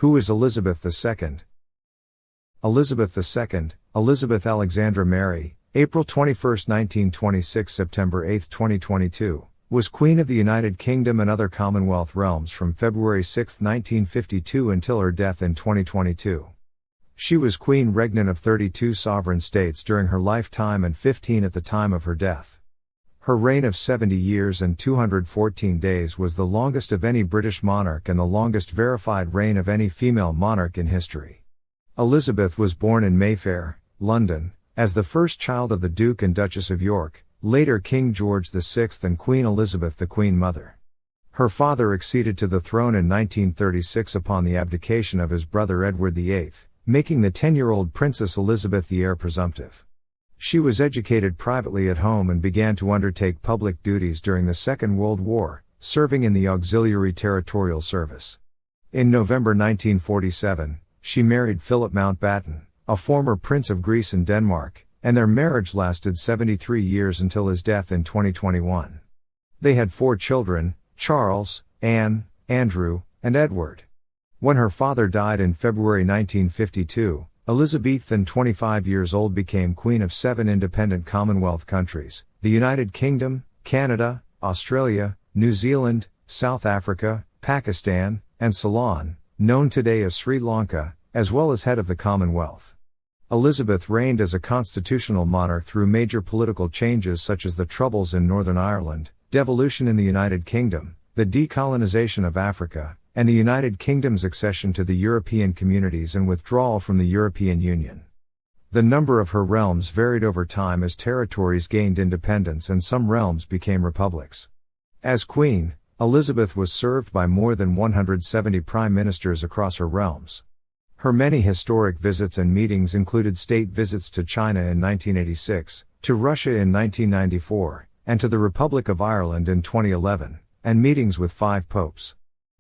Who is Elizabeth II? Elizabeth II, Elizabeth Alexandra Mary, April 21, 1926 – September 8, 2022, was Queen of the United Kingdom and other Commonwealth realms from February 6, 1952 until her death in 2022. She was Queen Regnant of 32 sovereign states during her lifetime and 15 at the time of her death. Her reign of 70 years and 214 days was the longest of any British monarch and the longest verified reign of any female monarch in history. Elizabeth was born in Mayfair, London, as the first child of the Duke and Duchess of York, later King George VI and Queen Elizabeth the Queen Mother. Her father acceded to the throne in 1936 upon the abdication of his brother Edward VIII, making the 10-year-old Princess Elizabeth the heir presumptive. She was educated privately at home and began to undertake public duties during the Second World War, serving in the Auxiliary Territorial Service. In November 1947, she married Philip Mountbatten, a former Prince of Greece and Denmark, and their marriage lasted 73 years until his death in 2021. They had 4 children, Charles, Anne, Andrew, and Edward. When her father died in February 1952, Elizabeth, then 25 years old, became Queen of 7 independent Commonwealth countries: the United Kingdom, Canada, Australia, New Zealand, South Africa, Pakistan, and Ceylon, known today as Sri Lanka, as well as head of the Commonwealth. Elizabeth reigned as a constitutional monarch through major political changes such as the Troubles in Northern Ireland, devolution in the United Kingdom, the decolonisation of Africa, and the United Kingdom's accession to the European communities and withdrawal from the European Union. The number of her realms varied over time as territories gained independence and some realms became republics. As Queen, Elizabeth was served by more than 170 prime ministers across her realms. Her many historic visits and meetings included state visits to China in 1986, to Russia in 1994, and to the Republic of Ireland in 2011, and meetings with 5 popes.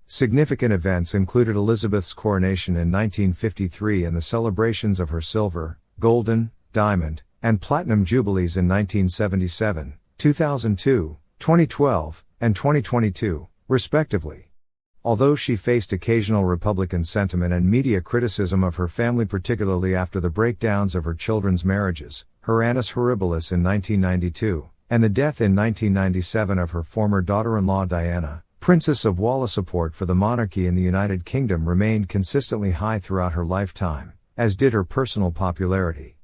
Significant events included Elizabeth's coronation in 1953 and the celebrations of her silver, golden, diamond, and platinum jubilees in 1977, 2002, 2012, and 2022, respectively. Although she faced occasional Republican sentiment and media criticism of her family, particularly after the breakdowns of her children's marriages, her annus horribilis in 1992, and the death in 1997 of her former daughter-in-law Diana, Princess of Wales, support for the monarchy in the United Kingdom remained consistently high throughout her lifetime, as did her personal popularity.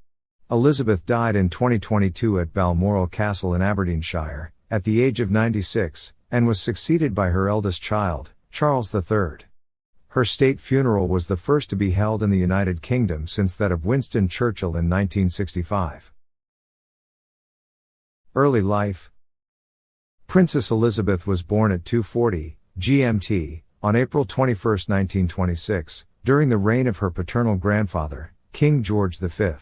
Elizabeth died in 2022 at Balmoral Castle in Aberdeenshire, at the age of 96, and was succeeded by her eldest child, Charles III. Her state funeral was the first to be held in the United Kingdom since that of Winston Churchill in 1965. Early life. Princess Elizabeth was born at 2:40 GMT, on April 21, 1926, during the reign of her paternal grandfather, King George V.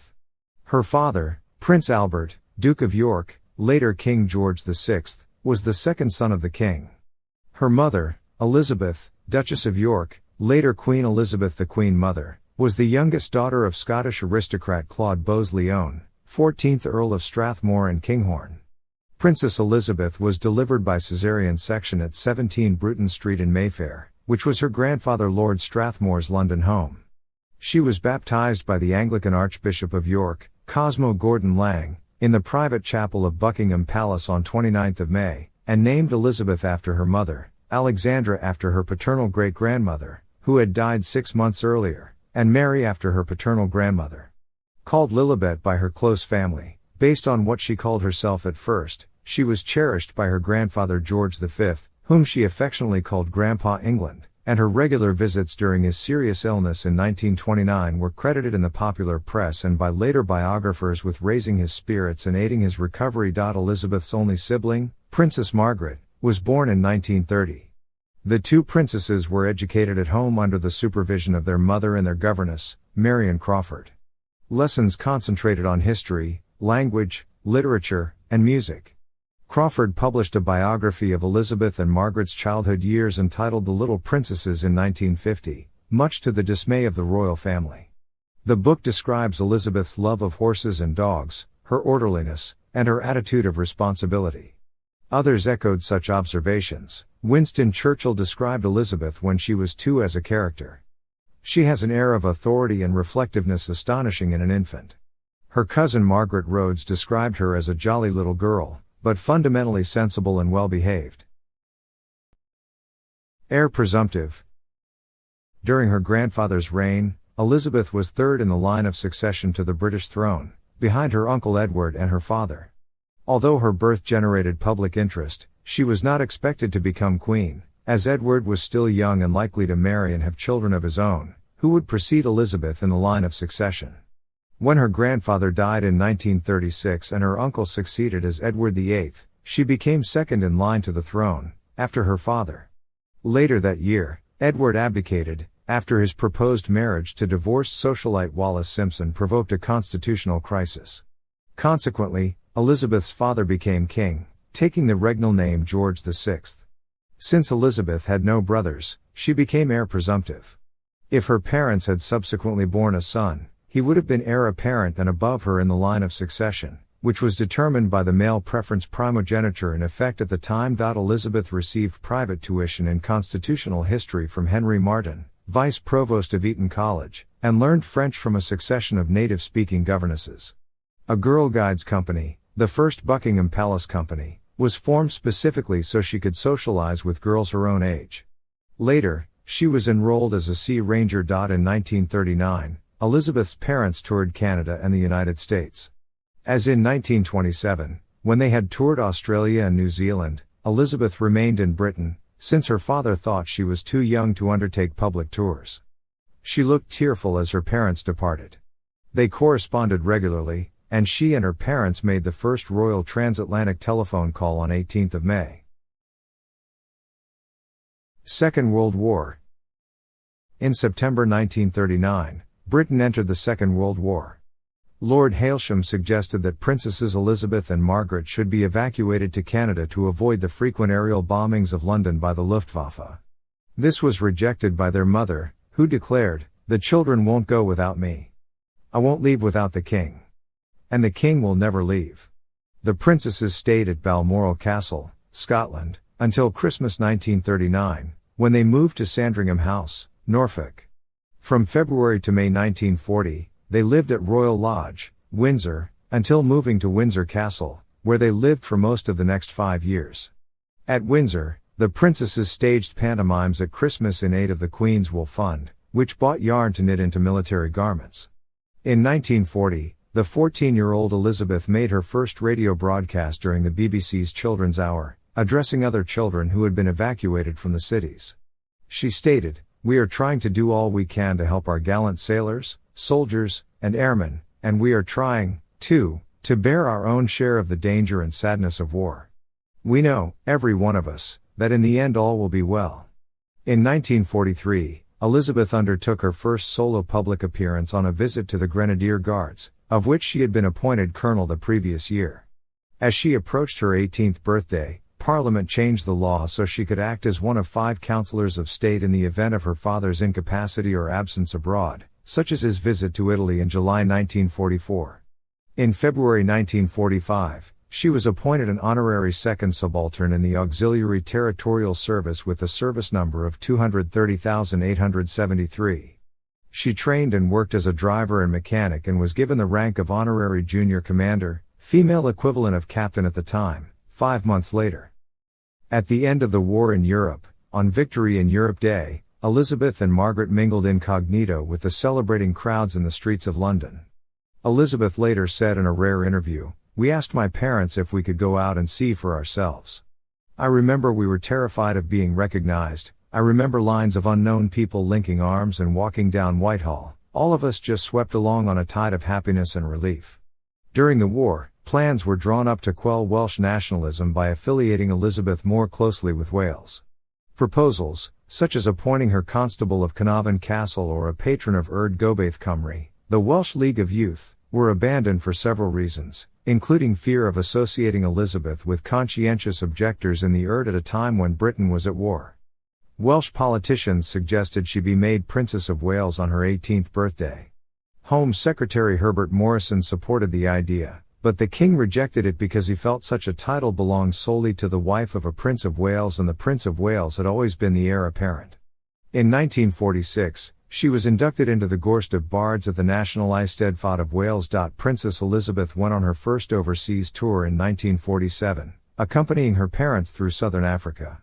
Her father, Prince Albert, Duke of York, later King George VI, was the second son of the king. Her mother, Elizabeth, Duchess of York, later Queen Elizabeth the Queen Mother, was the youngest daughter of Scottish aristocrat Claude Bowes-Lyon, 14th Earl of Strathmore and Kinghorn. Princess Elizabeth was delivered by caesarean section at 17 Bruton Street in Mayfair, which was her grandfather Lord Strathmore's London home. She was baptized by the Anglican Archbishop of York, Cosmo Gordon Lang, in the private chapel of Buckingham Palace on 29 May, and named Elizabeth after her mother, Alexandra after her paternal great-grandmother, who had died 6 months earlier, and Mary after her paternal grandmother. Called Lilibet by her close family, based on what she called herself at first, she was cherished by her grandfather George V, whom she affectionately called Grandpa England, and her regular visits during his serious illness in 1929 were credited in the popular press and by later biographers with raising his spirits and aiding his recovery. Elizabeth's only sibling, Princess Margaret, was born in 1930. The 2 princesses were educated at home under the supervision of their mother and their governess, Marion Crawford. Lessons concentrated on history, language, literature, and music. Crawford published a biography of Elizabeth and Margaret's childhood years entitled The Little Princesses in 1950, much to the dismay of the royal family. The book describes Elizabeth's love of horses and dogs, her orderliness, and her attitude of responsibility. Others echoed such observations. Winston Churchill described Elizabeth when she was 2 as a character. She has an air of authority and reflectiveness astonishing in an infant. Her cousin Margaret Rhodes described her as a jolly little girl, but fundamentally sensible and well-behaved. Heir presumptive. During her grandfather's reign, Elizabeth was third in the line of succession to the British throne, behind her uncle Edward and her father. Although her birth generated public interest, she was not expected to become queen, as Edward was still young and likely to marry and have children of his own, who would precede Elizabeth in the line of succession. When her grandfather died in 1936 and her uncle succeeded as Edward VIII, she became second in line to the throne, after her father. Later that year, Edward abdicated, after his proposed marriage to divorced socialite Wallis Simpson provoked a constitutional crisis. Consequently, Elizabeth's father became king, taking the regnal name George VI. Since Elizabeth had no brothers, she became heir presumptive. If her parents had subsequently borne a son, he would have been heir apparent and above her in the line of succession, which was determined by the male preference primogeniture in effect at the time. Elizabeth received private tuition in constitutional history from Henry Martin, vice provost of Eton College, and learned French from a succession of native-speaking governesses. A Girl Guides Company, the first Buckingham Palace Company, was formed specifically so she could socialize with girls her own age. Later, she was enrolled as a Sea Ranger. In 1939, Elizabeth's parents toured Canada and the United States. As in 1927, when they had toured Australia and New Zealand, Elizabeth remained in Britain, since her father thought she was too young to undertake public tours. She looked tearful as her parents departed. They corresponded regularly, and she and her parents made the first royal transatlantic telephone call on 18 May. Second World War. In September 1939, Britain entered the Second World War. Lord Hailsham suggested that Princesses Elizabeth and Margaret should be evacuated to Canada to avoid the frequent aerial bombings of London by the Luftwaffe. This was rejected by their mother, who declared, "The children won't go without me. I won't leave without the king. And the king will never leave." The princesses stayed at Balmoral Castle, Scotland, until Christmas 1939, when they moved to Sandringham House, Norfolk. From February to May 1940, they lived at Royal Lodge, Windsor, until moving to Windsor Castle, where they lived for most of the next 5 years. At Windsor, the princesses staged pantomimes at Christmas in aid of the Queen's Wool Fund, which bought yarn to knit into military garments. In 1940, the 14-year-old Elizabeth made her first radio broadcast during the BBC's Children's Hour, addressing other children who had been evacuated from the cities. She stated, "We are trying to do all we can to help our gallant sailors, soldiers, and airmen, and we are trying, too, to bear our own share of the danger and sadness of war. We know, every one of us, that in the end all will be well." In 1943, Elizabeth undertook her first solo public appearance on a visit to the Grenadier Guards, of which she had been appointed colonel the previous year. As she approached her 18th birthday, Parliament changed the law so she could act as one of 5 councillors of state in the event of her father's incapacity or absence abroad, such as his visit to Italy in July 1944. In February 1945, she was appointed an honorary second subaltern in the Auxiliary Territorial Service with a service number of 230,873. She trained and worked as a driver and mechanic and was given the rank of honorary junior commander, female equivalent of captain at the time, 5 months later. At the end of the war in Europe, on Victory in Europe Day, Elizabeth and Margaret mingled incognito with the celebrating crowds in the streets of London. Elizabeth later said in a rare interview, "We asked my parents if we could go out and see for ourselves. I remember we were terrified of being recognized. I remember lines of unknown people linking arms and walking down Whitehall, all of us just swept along on a tide of happiness and relief." During the war, plans were drawn up to quell Welsh nationalism by affiliating Elizabeth more closely with Wales. Proposals, such as appointing her Constable of Carnarvon Castle or a patron of Erd Gobaith Cymru, the Welsh League of Youth, were abandoned for several reasons, including fear of associating Elizabeth with conscientious objectors in the Erd at a time when Britain was at war. Welsh politicians suggested she be made Princess of Wales on her 18th birthday. Home Secretary Herbert Morrison supported the idea, but the king rejected it because he felt such a title belonged solely to the wife of a Prince of Wales, and the Prince of Wales had always been the heir apparent. In 1946, she was inducted into the Gorst of Bards at the National Eisteddfod of Wales. Princess Elizabeth went on her first overseas tour in 1947, accompanying her parents through southern Africa.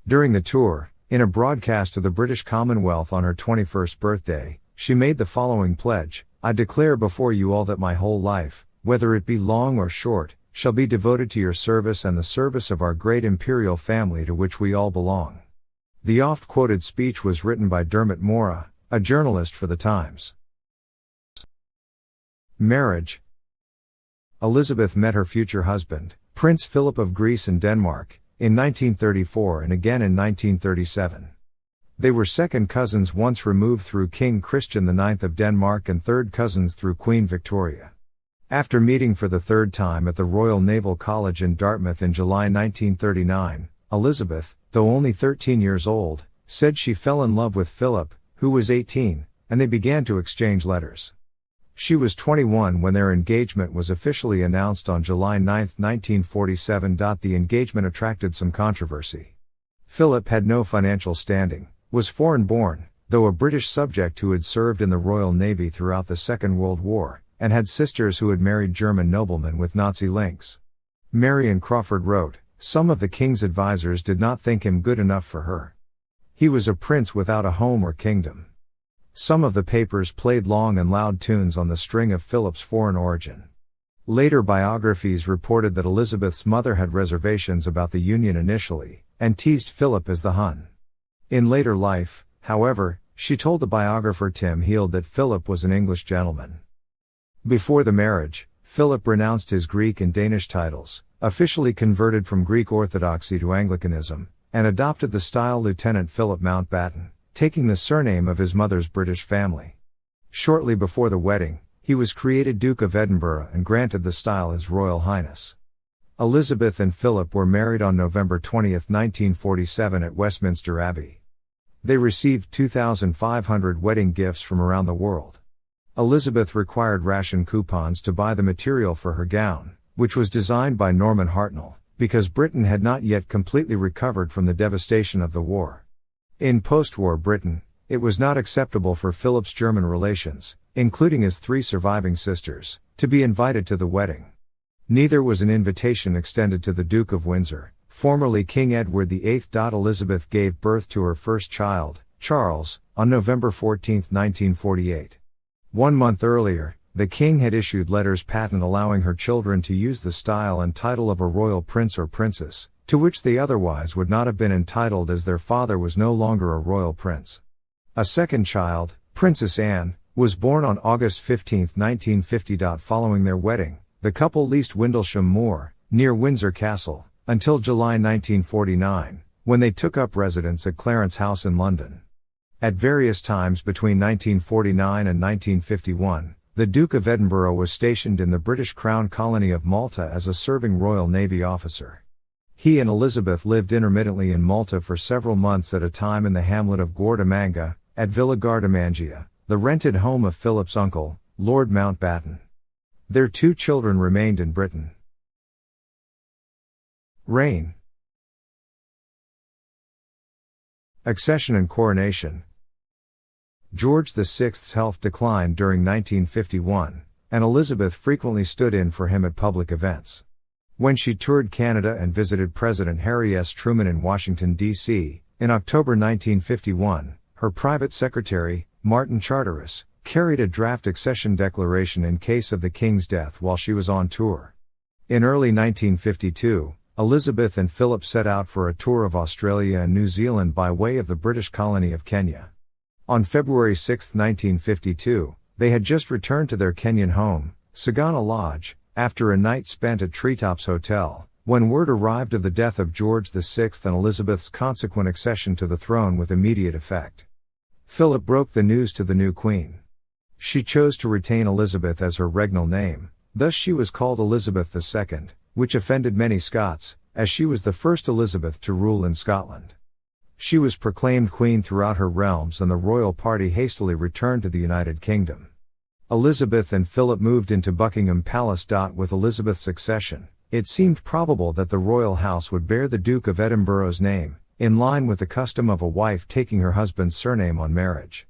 During the tour, in a broadcast to the British Commonwealth on her 21st birthday, she made the following pledge: "I declare before you all that my whole life, whether it be long or short, shall be devoted to your service and the service of our great imperial family to which we all belong." The oft-quoted speech was written by Dermot Mora, a journalist for The Times. Marriage. Elizabeth met her future husband, Prince Philip of Greece and Denmark, in 1934 and again in 1937. They were second cousins once removed through King Christian IX of Denmark and third cousins through Queen Victoria. After meeting for the third time at the Royal Naval College in Dartmouth in July 1939, Elizabeth, though only 13 years old, said she fell in love with Philip, who was 18, and they began to exchange letters. She was 21 when their engagement was officially announced on July 9, 1947. The engagement attracted some controversy. Philip had no financial standing, was foreign-born, though a British subject who had served in the Royal Navy throughout the Second World War, and had sisters who had married German noblemen with Nazi links. Marion Crawford wrote, "Some of the king's advisers did not think him good enough for her. He was a prince without a home or kingdom." Some of the papers played long and loud tunes on the string of Philip's foreign origin. Later biographies reported that Elizabeth's mother had reservations about the union initially, and teased Philip as the Hun. In later life, however, she told the biographer Tim Heald that Philip was an English gentleman. Before the marriage, Philip renounced his Greek and Danish titles, officially converted from Greek Orthodoxy to Anglicanism, and adopted the style Lieutenant Philip Mountbatten, taking the surname of his mother's British family. Shortly before the wedding, he was created Duke of Edinburgh and granted the style His Royal Highness. Elizabeth and Philip were married on November 20, 1947 at Westminster Abbey. They received 2,500 wedding gifts from around the world. Elizabeth required ration coupons to buy the material for her gown, which was designed by Norman Hartnell, because Britain had not yet completely recovered from the devastation of the war. In post-war Britain, it was not acceptable for Philip's German relations, including his 3 surviving sisters, to be invited to the wedding. Neither was an invitation extended to the Duke of Windsor, formerly King Edward VIII. Elizabeth gave birth to her first child, Charles, on November 14, 1948. 1 month earlier, the king had issued letters patent allowing her children to use the style and title of a royal prince or princess, to which they otherwise would not have been entitled as their father was no longer a royal prince. A second child, Princess Anne, was born on August 15, 1950. Following their wedding, the couple leased Windlesham Moor, near Windsor Castle, until July 1949, when they took up residence at Clarence House in London. At various times between 1949 and 1951, the Duke of Edinburgh was stationed in the British Crown colony of Malta as a serving Royal Navy officer. He and Elizabeth lived intermittently in Malta for several months at a time in the hamlet of Guardamanga, at Villa Gardamangia, the rented home of Philip's uncle, Lord Mountbatten. Their 2 children remained in Britain. Reign. Accession and coronation. George VI's health declined during 1951, and Elizabeth frequently stood in for him at public events. When she toured Canada and visited President Harry S. Truman in Washington, D.C., in October 1951, her private secretary, Martin Charteris, carried a draft accession declaration in case of the king's death while she was on tour. In early 1952, Elizabeth and Philip set out for a tour of Australia and New Zealand by way of the British colony of Kenya. On February 6, 1952, they had just returned to their Kenyan home, Sagana Lodge, after a night spent at Treetops Hotel, when word arrived of the death of George VI and Elizabeth's consequent accession to the throne with immediate effect. Philip broke the news to the new queen. She chose to retain Elizabeth as her regnal name, thus she was called Elizabeth II, which offended many Scots, as she was the first Elizabeth to rule in Scotland. She was proclaimed queen throughout her realms and the royal party hastily returned to the United Kingdom. Elizabeth and Philip moved into Buckingham Palace. With Elizabeth's accession, it seemed probable that the royal house would bear the Duke of Edinburgh's name, in line with the custom of a wife taking her husband's surname on marriage.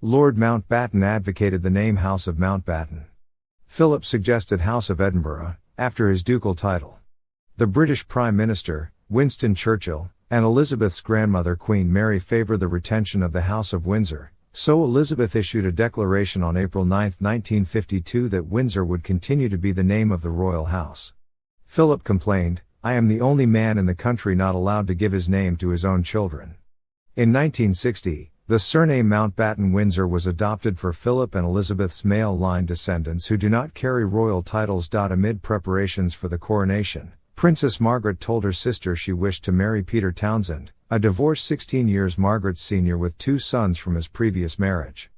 Lord Mountbatten advocated the name House of Mountbatten. Philip suggested House of Edinburgh, after his ducal title. The British Prime Minister, Winston Churchill, and Elizabeth's grandmother Queen Mary favoured the retention of the House of Windsor, so Elizabeth issued a declaration on April 9, 1952 that Windsor would continue to be the name of the royal house. Philip complained, "I am the only man in the country not allowed to give his name to his own children." In 1960, the surname Mountbatten-Windsor was adopted for Philip and Elizabeth's male line descendants who do not carry royal titles. Amid preparations for the coronation, Princess Margaret told her sister she wished to marry Peter Townsend, a divorced 16 years Margaret's senior with 2 sons from his previous marriage.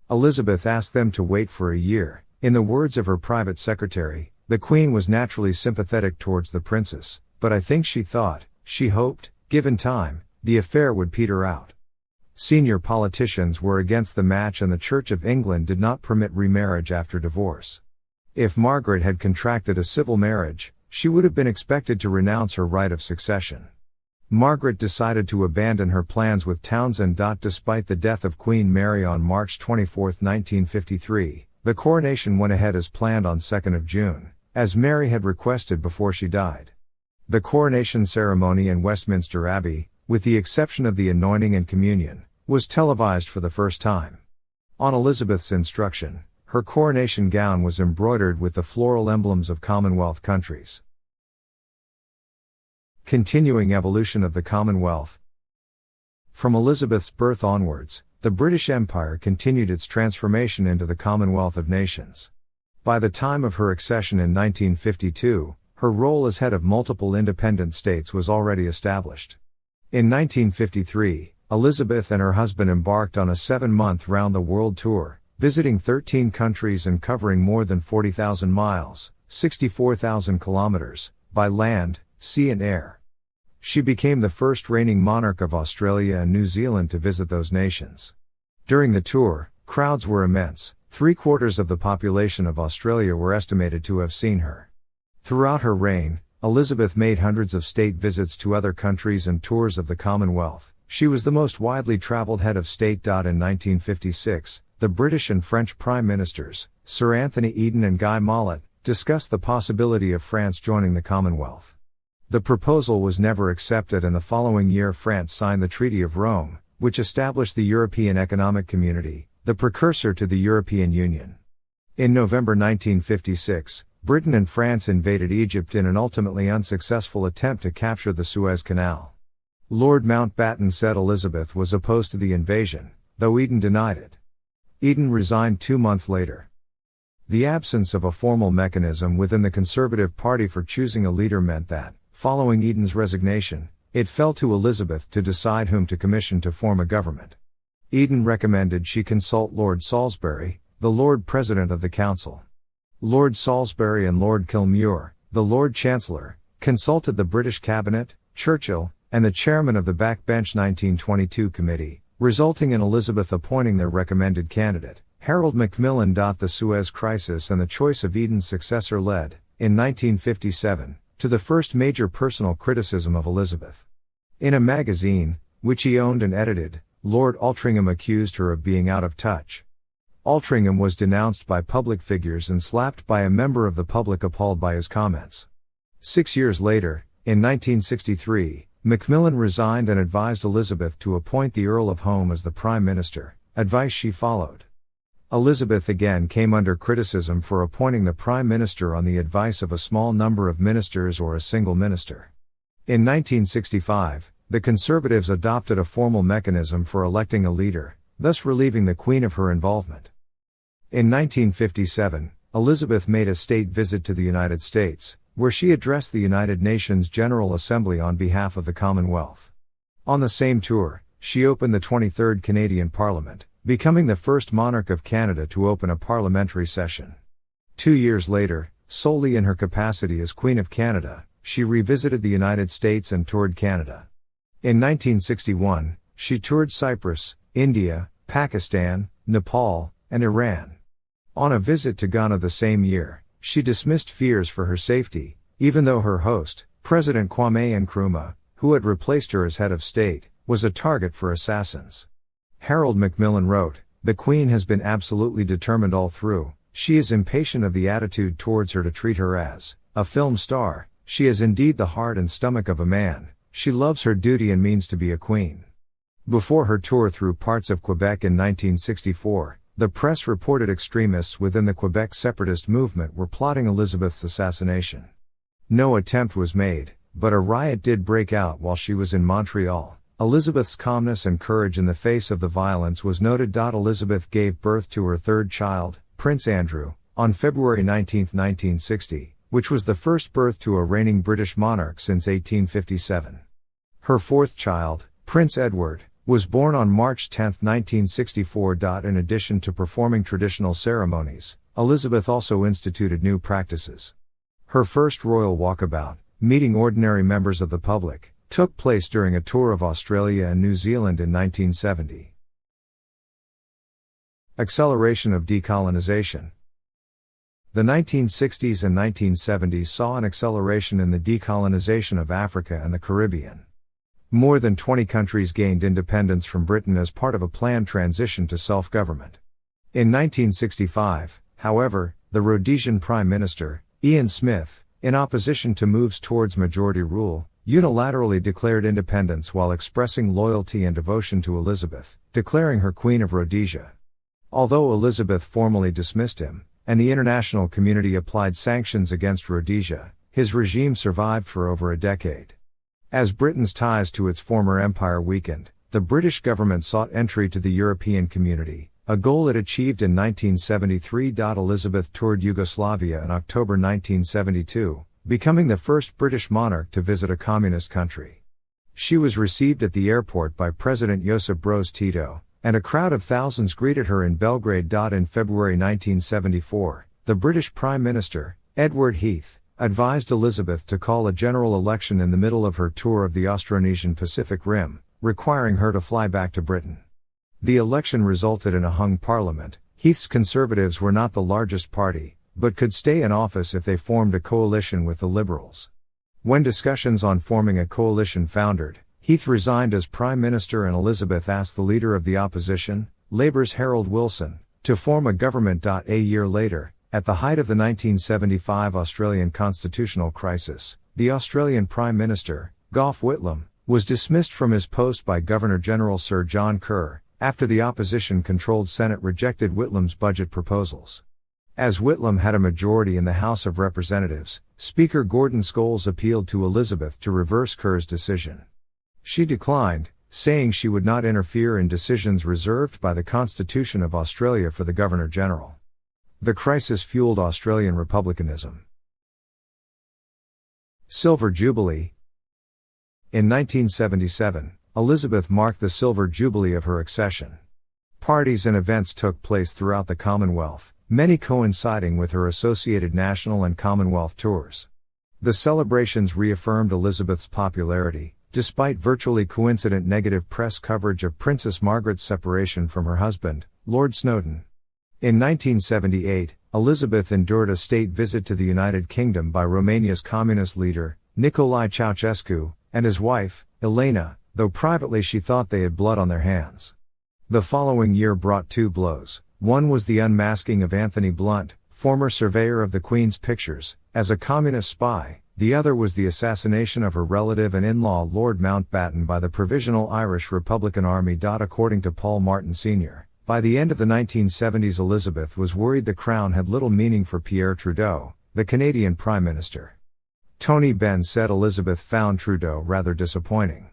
Elizabeth asked them to wait for a year. In the words of her private secretary, the Queen was naturally sympathetic towards the princess, but I think she thought, she hoped, given time, the affair would peter out. Senior politicians were against the match and the Church of England did not permit remarriage after divorce. If Margaret had contracted a civil marriage, she would have been expected to renounce her right of succession. Margaret decided to abandon her plans with Townsend. Despite the death of Queen Mary on March 24, 1953, the coronation went ahead as planned on 2 June, as Mary had requested before she died. The coronation ceremony in Westminster Abbey, with the exception of the anointing and communion, was televised for the first time. On Elizabeth's instruction, her coronation gown was embroidered with the floral emblems of Commonwealth countries. Continuing evolution of the Commonwealth. From Elizabeth's birth onwards, the British Empire continued its transformation into the Commonwealth of Nations. By the time of her accession in 1952, her role as head of multiple independent states was already established. In 1953, Elizabeth and her husband embarked on a 7-month round-the-world tour, visiting 13 countries and covering more than 40,000 miles, 64,000 kilometers, by land, sea and air. She became the first reigning monarch of Australia and New Zealand to visit those nations. During the tour, crowds were immense. 3/4 of the population of Australia were estimated to have seen her. Throughout her reign, Elizabeth made hundreds of state visits to other countries and tours of the Commonwealth. She was the most widely traveled head of state. In 1956, the British and French Prime Ministers, Sir Anthony Eden and Guy Mollet, discussed the possibility of France joining the Commonwealth. The proposal was never accepted and the following year France signed the Treaty of Rome, which established the European Economic Community, the precursor to the European Union. In November 1956, Britain and France invaded Egypt in an ultimately unsuccessful attempt to capture the Suez Canal. Lord Mountbatten said Elizabeth was opposed to the invasion, though Eden denied it. Eden resigned 2 months later. The absence of a formal mechanism within the Conservative Party for choosing a leader meant that, following Eden's resignation, it fell to Elizabeth to decide whom to commission to form a government. Eden recommended she consult Lord Salisbury, the Lord President of the Council. Lord Salisbury and Lord Kilmuir, the Lord Chancellor, consulted the British Cabinet, Churchill, and the chairman of the Backbench 1922 Committee, resulting in Elizabeth appointing their recommended candidate, Harold Macmillan. The Suez Crisis and the choice of Eden's successor led, in 1957, to the first major personal criticism of Elizabeth. In a magazine, which he owned and edited, Lord Altrincham accused her of being out of touch. Altrincham was denounced by public figures and slapped by a member of the public appalled by his comments. 6 years later, in 1963, Macmillan resigned and advised Elizabeth to appoint the Earl of Home as the Prime Minister, advice she followed. Elizabeth again came under criticism for appointing the Prime Minister on the advice of a small number of ministers or a single minister. In 1965, the Conservatives adopted a formal mechanism for electing a leader, thus relieving the Queen of her involvement. In 1957, Elizabeth made a state visit to the United States, where she addressed the United Nations General Assembly on behalf of the Commonwealth. On the same tour, she opened the 23rd Canadian Parliament, becoming the first monarch of Canada to open a parliamentary session. 2 years later, solely in her capacity as Queen of Canada, she revisited the United States and toured Canada. In 1961, she toured Cyprus, India, Pakistan, Nepal, and Iran. On a visit to Ghana the same year, she dismissed fears for her safety, even though her host, President Kwame Nkrumah, who had replaced her as head of state, was a target for assassins. Harold Macmillan wrote, The Queen has been absolutely determined all through. She is impatient of the attitude towards her to treat her as a film star. She is indeed the heart and stomach of a man. She loves her duty and means to be a queen. Before her tour through parts of Quebec in 1964, the press reported extremists within the Quebec separatist movement were plotting Elizabeth's assassination. No attempt was made, but a riot did break out while she was in Montreal. Elizabeth's calmness and courage in the face of the violence was noted. Elizabeth gave birth to her third child, Prince Andrew, on February 19, 1960, which was the first birth to a reigning British monarch since 1857. Her fourth child, Prince Edward, was born on March 10, 1964. In addition to performing traditional ceremonies, Elizabeth also instituted new practices. Her first royal walkabout, meeting ordinary members of the public, took place during a tour of Australia and New Zealand in 1970. Acceleration of decolonisation. The 1960s and 1970s saw an acceleration in the decolonisation of Africa and the Caribbean. More than 20 countries gained independence from Britain as part of a planned transition to self-government. In 1965, however, the Rhodesian Prime Minister, Ian Smith, in opposition to moves towards majority rule, unilaterally declared independence while expressing loyalty and devotion to Elizabeth, declaring her Queen of Rhodesia. Although Elizabeth formally dismissed him, and the international community applied sanctions against Rhodesia, his regime survived for over a decade. As Britain's ties to its former empire weakened, the British government sought entry to the European community, a goal it achieved in 1973. Elizabeth toured Yugoslavia in October 1972, becoming the first British monarch to visit a communist country. She was received at the airport by President Josip Broz Tito, and a crowd of thousands greeted her in Belgrade. In February 1974, the British Prime Minister, Edward Heath, advised Elizabeth to call a general election in the middle of her tour of the Austronesian Pacific Rim, requiring her to fly back to Britain. The election resulted in a hung parliament. Heath's Conservatives were not the largest party, but could stay in office if they formed a coalition with the Liberals. When discussions on forming a coalition foundered, Heath resigned as Prime Minister and Elizabeth asked the leader of the opposition, Labour's Harold Wilson, to form a government. A year later, at the height of the 1975 Australian constitutional crisis, the Australian Prime Minister, Gough Whitlam, was dismissed from his post by Governor-General Sir John Kerr, after the opposition-controlled Senate rejected Whitlam's budget proposals. As Whitlam had a majority in the House of Representatives, Speaker Gordon Scholes appealed to Elizabeth to reverse Kerr's decision. She declined, saying she would not interfere in decisions reserved by the Constitution of Australia for the Governor-General. The crisis fueled Australian republicanism. Silver Jubilee. In 1977, Elizabeth marked the Silver Jubilee of her accession. Parties and events took place throughout the Commonwealth, many coinciding with her associated national and Commonwealth tours. The celebrations reaffirmed Elizabeth's popularity, despite virtually coincident negative press coverage of Princess Margaret's separation from her husband, Lord Snowdon. In 1978, Elizabeth endured a state visit to the United Kingdom by Romania's communist leader, Nicolae Ceausescu, and his wife, Elena, though privately she thought they had blood on their hands. The following year brought two blows. One was the unmasking of Anthony Blunt, former surveyor of the Queen's pictures, as a communist spy. The other was the assassination of her relative and in-law Lord Mountbatten by the Provisional Irish Republican Army. According to Paul Martin Sr., by the end of the 1970s Elizabeth was worried the crown had little meaning for Pierre Trudeau, the Canadian Prime Minister. Tony Benn said Elizabeth found Trudeau rather disappointing.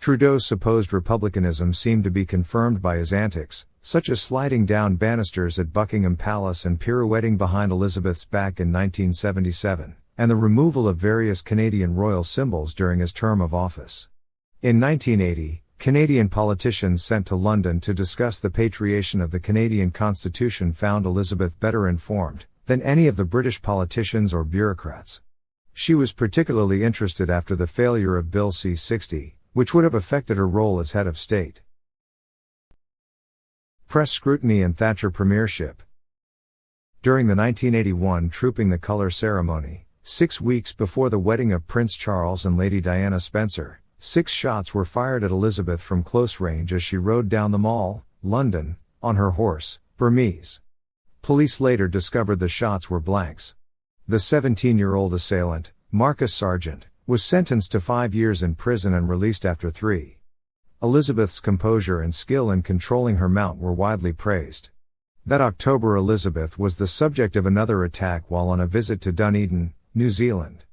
Trudeau's supposed republicanism seemed to be confirmed by his antics, such as sliding down banisters at Buckingham Palace and pirouetting behind Elizabeth's back in 1977, and the removal of various Canadian royal symbols during his term of office. In 1980, Canadian politicians sent to London to discuss the patriation of the Canadian Constitution found Elizabeth better informed than any of the British politicians or bureaucrats. She was particularly interested after the failure of Bill C-60, which would have affected her role as head of state. Press scrutiny and Thatcher premiership. During the 1981 Trooping the Colour ceremony, 6 weeks before the wedding of Prince Charles and Lady Diana Spencer, 6 shots were fired at Elizabeth from close range as she rode down the Mall, London, on her horse, Burmese. Police later discovered the shots were blanks. The 17-year-old assailant, Marcus Sargent, was sentenced to 5 years in prison and released after 3. Elizabeth's composure and skill in controlling her mount were widely praised. That October, Elizabeth was the subject of another attack while on a visit to Dunedin, New Zealand.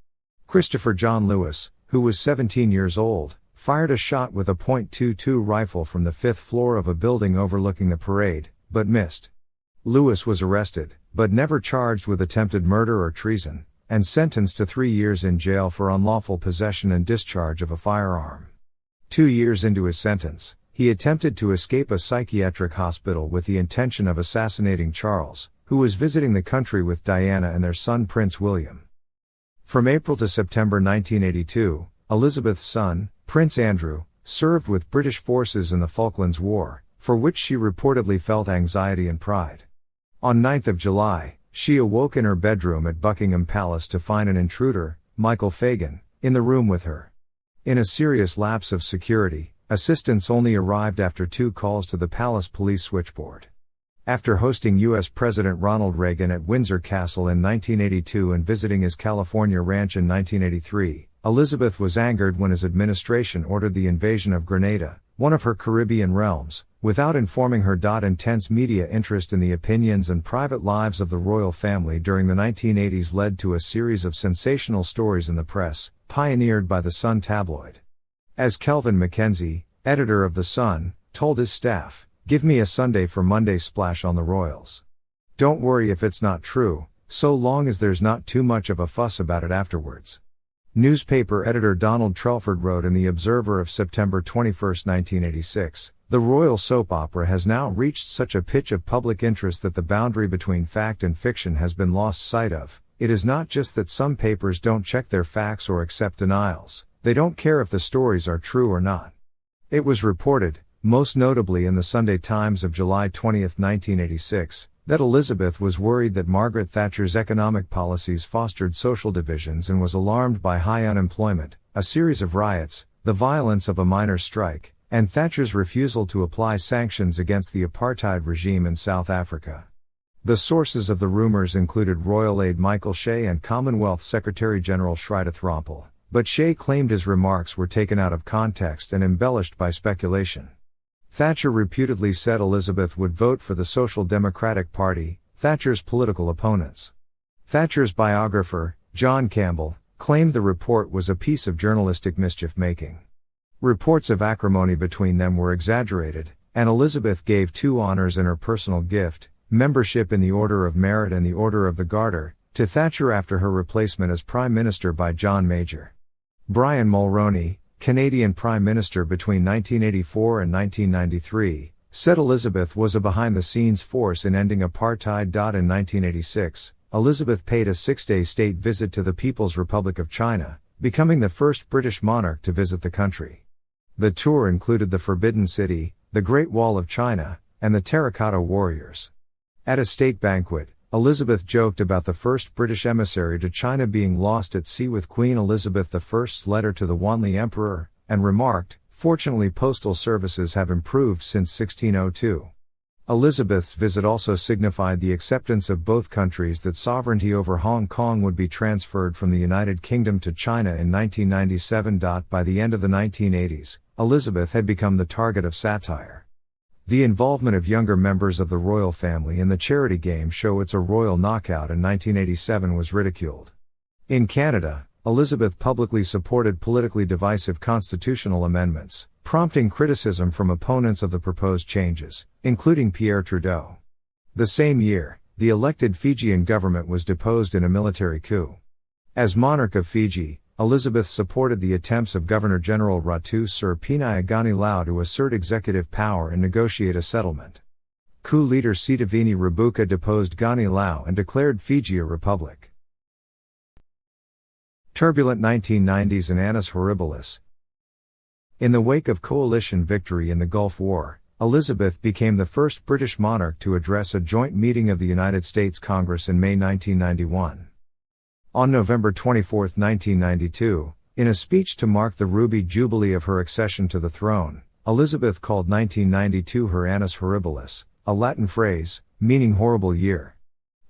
Christopher John Lewis, who was 17 years old, fired a shot with a .22 rifle from the 5th floor of a building overlooking the parade, but missed. Lewis was arrested, but never charged with attempted murder or treason, and sentenced to 3 years in jail for unlawful possession and discharge of a firearm. 2 years into his sentence, he attempted to escape a psychiatric hospital with the intention of assassinating Charles, who was visiting the country with Diana and their son Prince William. From April to September 1982, Elizabeth's son, Prince Andrew, served with British forces in the Falklands War, for which she reportedly felt anxiety and pride. On 9 July, she awoke in her bedroom at Buckingham Palace to find an intruder, Michael Fagan, in the room with her. In a serious lapse of security, assistance only arrived after 2 calls to the palace police switchboard. After hosting U.S. President Ronald Reagan at Windsor Castle in 1982 and visiting his California ranch in 1983, Elizabeth was angered when his administration ordered the invasion of Grenada, one of her Caribbean realms, without informing her. Intense media interest in the opinions and private lives of the royal family during the 1980s led to a series of sensational stories in the press, pioneered by the Sun tabloid. As Kelvin Mackenzie, editor of The Sun, told his staff, "Give me a Sunday for Monday splash on the royals. Don't worry if it's not true, so long as there's not too much of a fuss about it afterwards." Newspaper editor Donald Trelford wrote in The Observer of September 21, 1986, "The royal soap opera has now reached such a pitch of public interest that the boundary between fact and fiction has been lost sight of. It is not just that some papers don't check their facts or accept denials, they don't care if the stories are true or not." It was reported, most notably in the Sunday Times of July 20, 1986, that Elizabeth was worried that Margaret Thatcher's economic policies fostered social divisions and was alarmed by high unemployment, a series of riots, the violence of a miners' strike, and Thatcher's refusal to apply sanctions against the apartheid regime in South Africa. The sources of the rumors included royal aide Michael Shea and Commonwealth Secretary-General Shridath Rampal, but Shea claimed his remarks were taken out of context and embellished by speculation. Thatcher reputedly said Elizabeth would vote for the Social Democratic Party, Thatcher's political opponents. Thatcher's biographer, John Campbell, claimed the report was a piece of journalistic mischief-making. Reports of acrimony between them were exaggerated, and Elizabeth gave 2 honors in her personal gift, membership in the Order of Merit and the Order of the Garter, to Thatcher after her replacement as Prime Minister by John Major. Brian Mulroney, Canadian Prime Minister between 1984 and 1993, said Elizabeth was a behind-the-scenes force in ending apartheid. In 1986, Elizabeth paid a 6-day state visit to the People's Republic of China, becoming the first British monarch to visit the country. The tour included the Forbidden City, the Great Wall of China, and the Terracotta Warriors. At a state banquet, Elizabeth joked about the first British emissary to China being lost at sea with Queen Elizabeth I's letter to the Wanli Emperor, and remarked, "Fortunately postal services have improved since 1602. Elizabeth's visit also signified the acceptance of both countries that sovereignty over Hong Kong would be transferred from the United Kingdom to China in 1997. By the end of the 1980s, Elizabeth had become the target of satire. The involvement of younger members of the royal family in the charity game show It's a Royal Knockout in 1987 was ridiculed. In Canada, Elizabeth publicly supported politically divisive constitutional amendments, prompting criticism from opponents of the proposed changes, including Pierre Trudeau. The same year, the elected Fijian government was deposed in a military coup. As monarch of Fiji, Elizabeth supported the attempts of Governor-General Ratu Sir Ganilau to assert executive power and negotiate a settlement. Coup leader Sitiveni Rabuka deposed Ganilau and declared Fiji a republic. Turbulent 1990s and annus horribilis. In the wake of coalition victory in the Gulf War, Elizabeth became the first British monarch to address a joint meeting of the United States Congress in May 1991. On November 24, 1992, in a speech to mark the Ruby Jubilee of her accession to the throne, Elizabeth called 1992 her annus horribilis, a Latin phrase, meaning horrible year.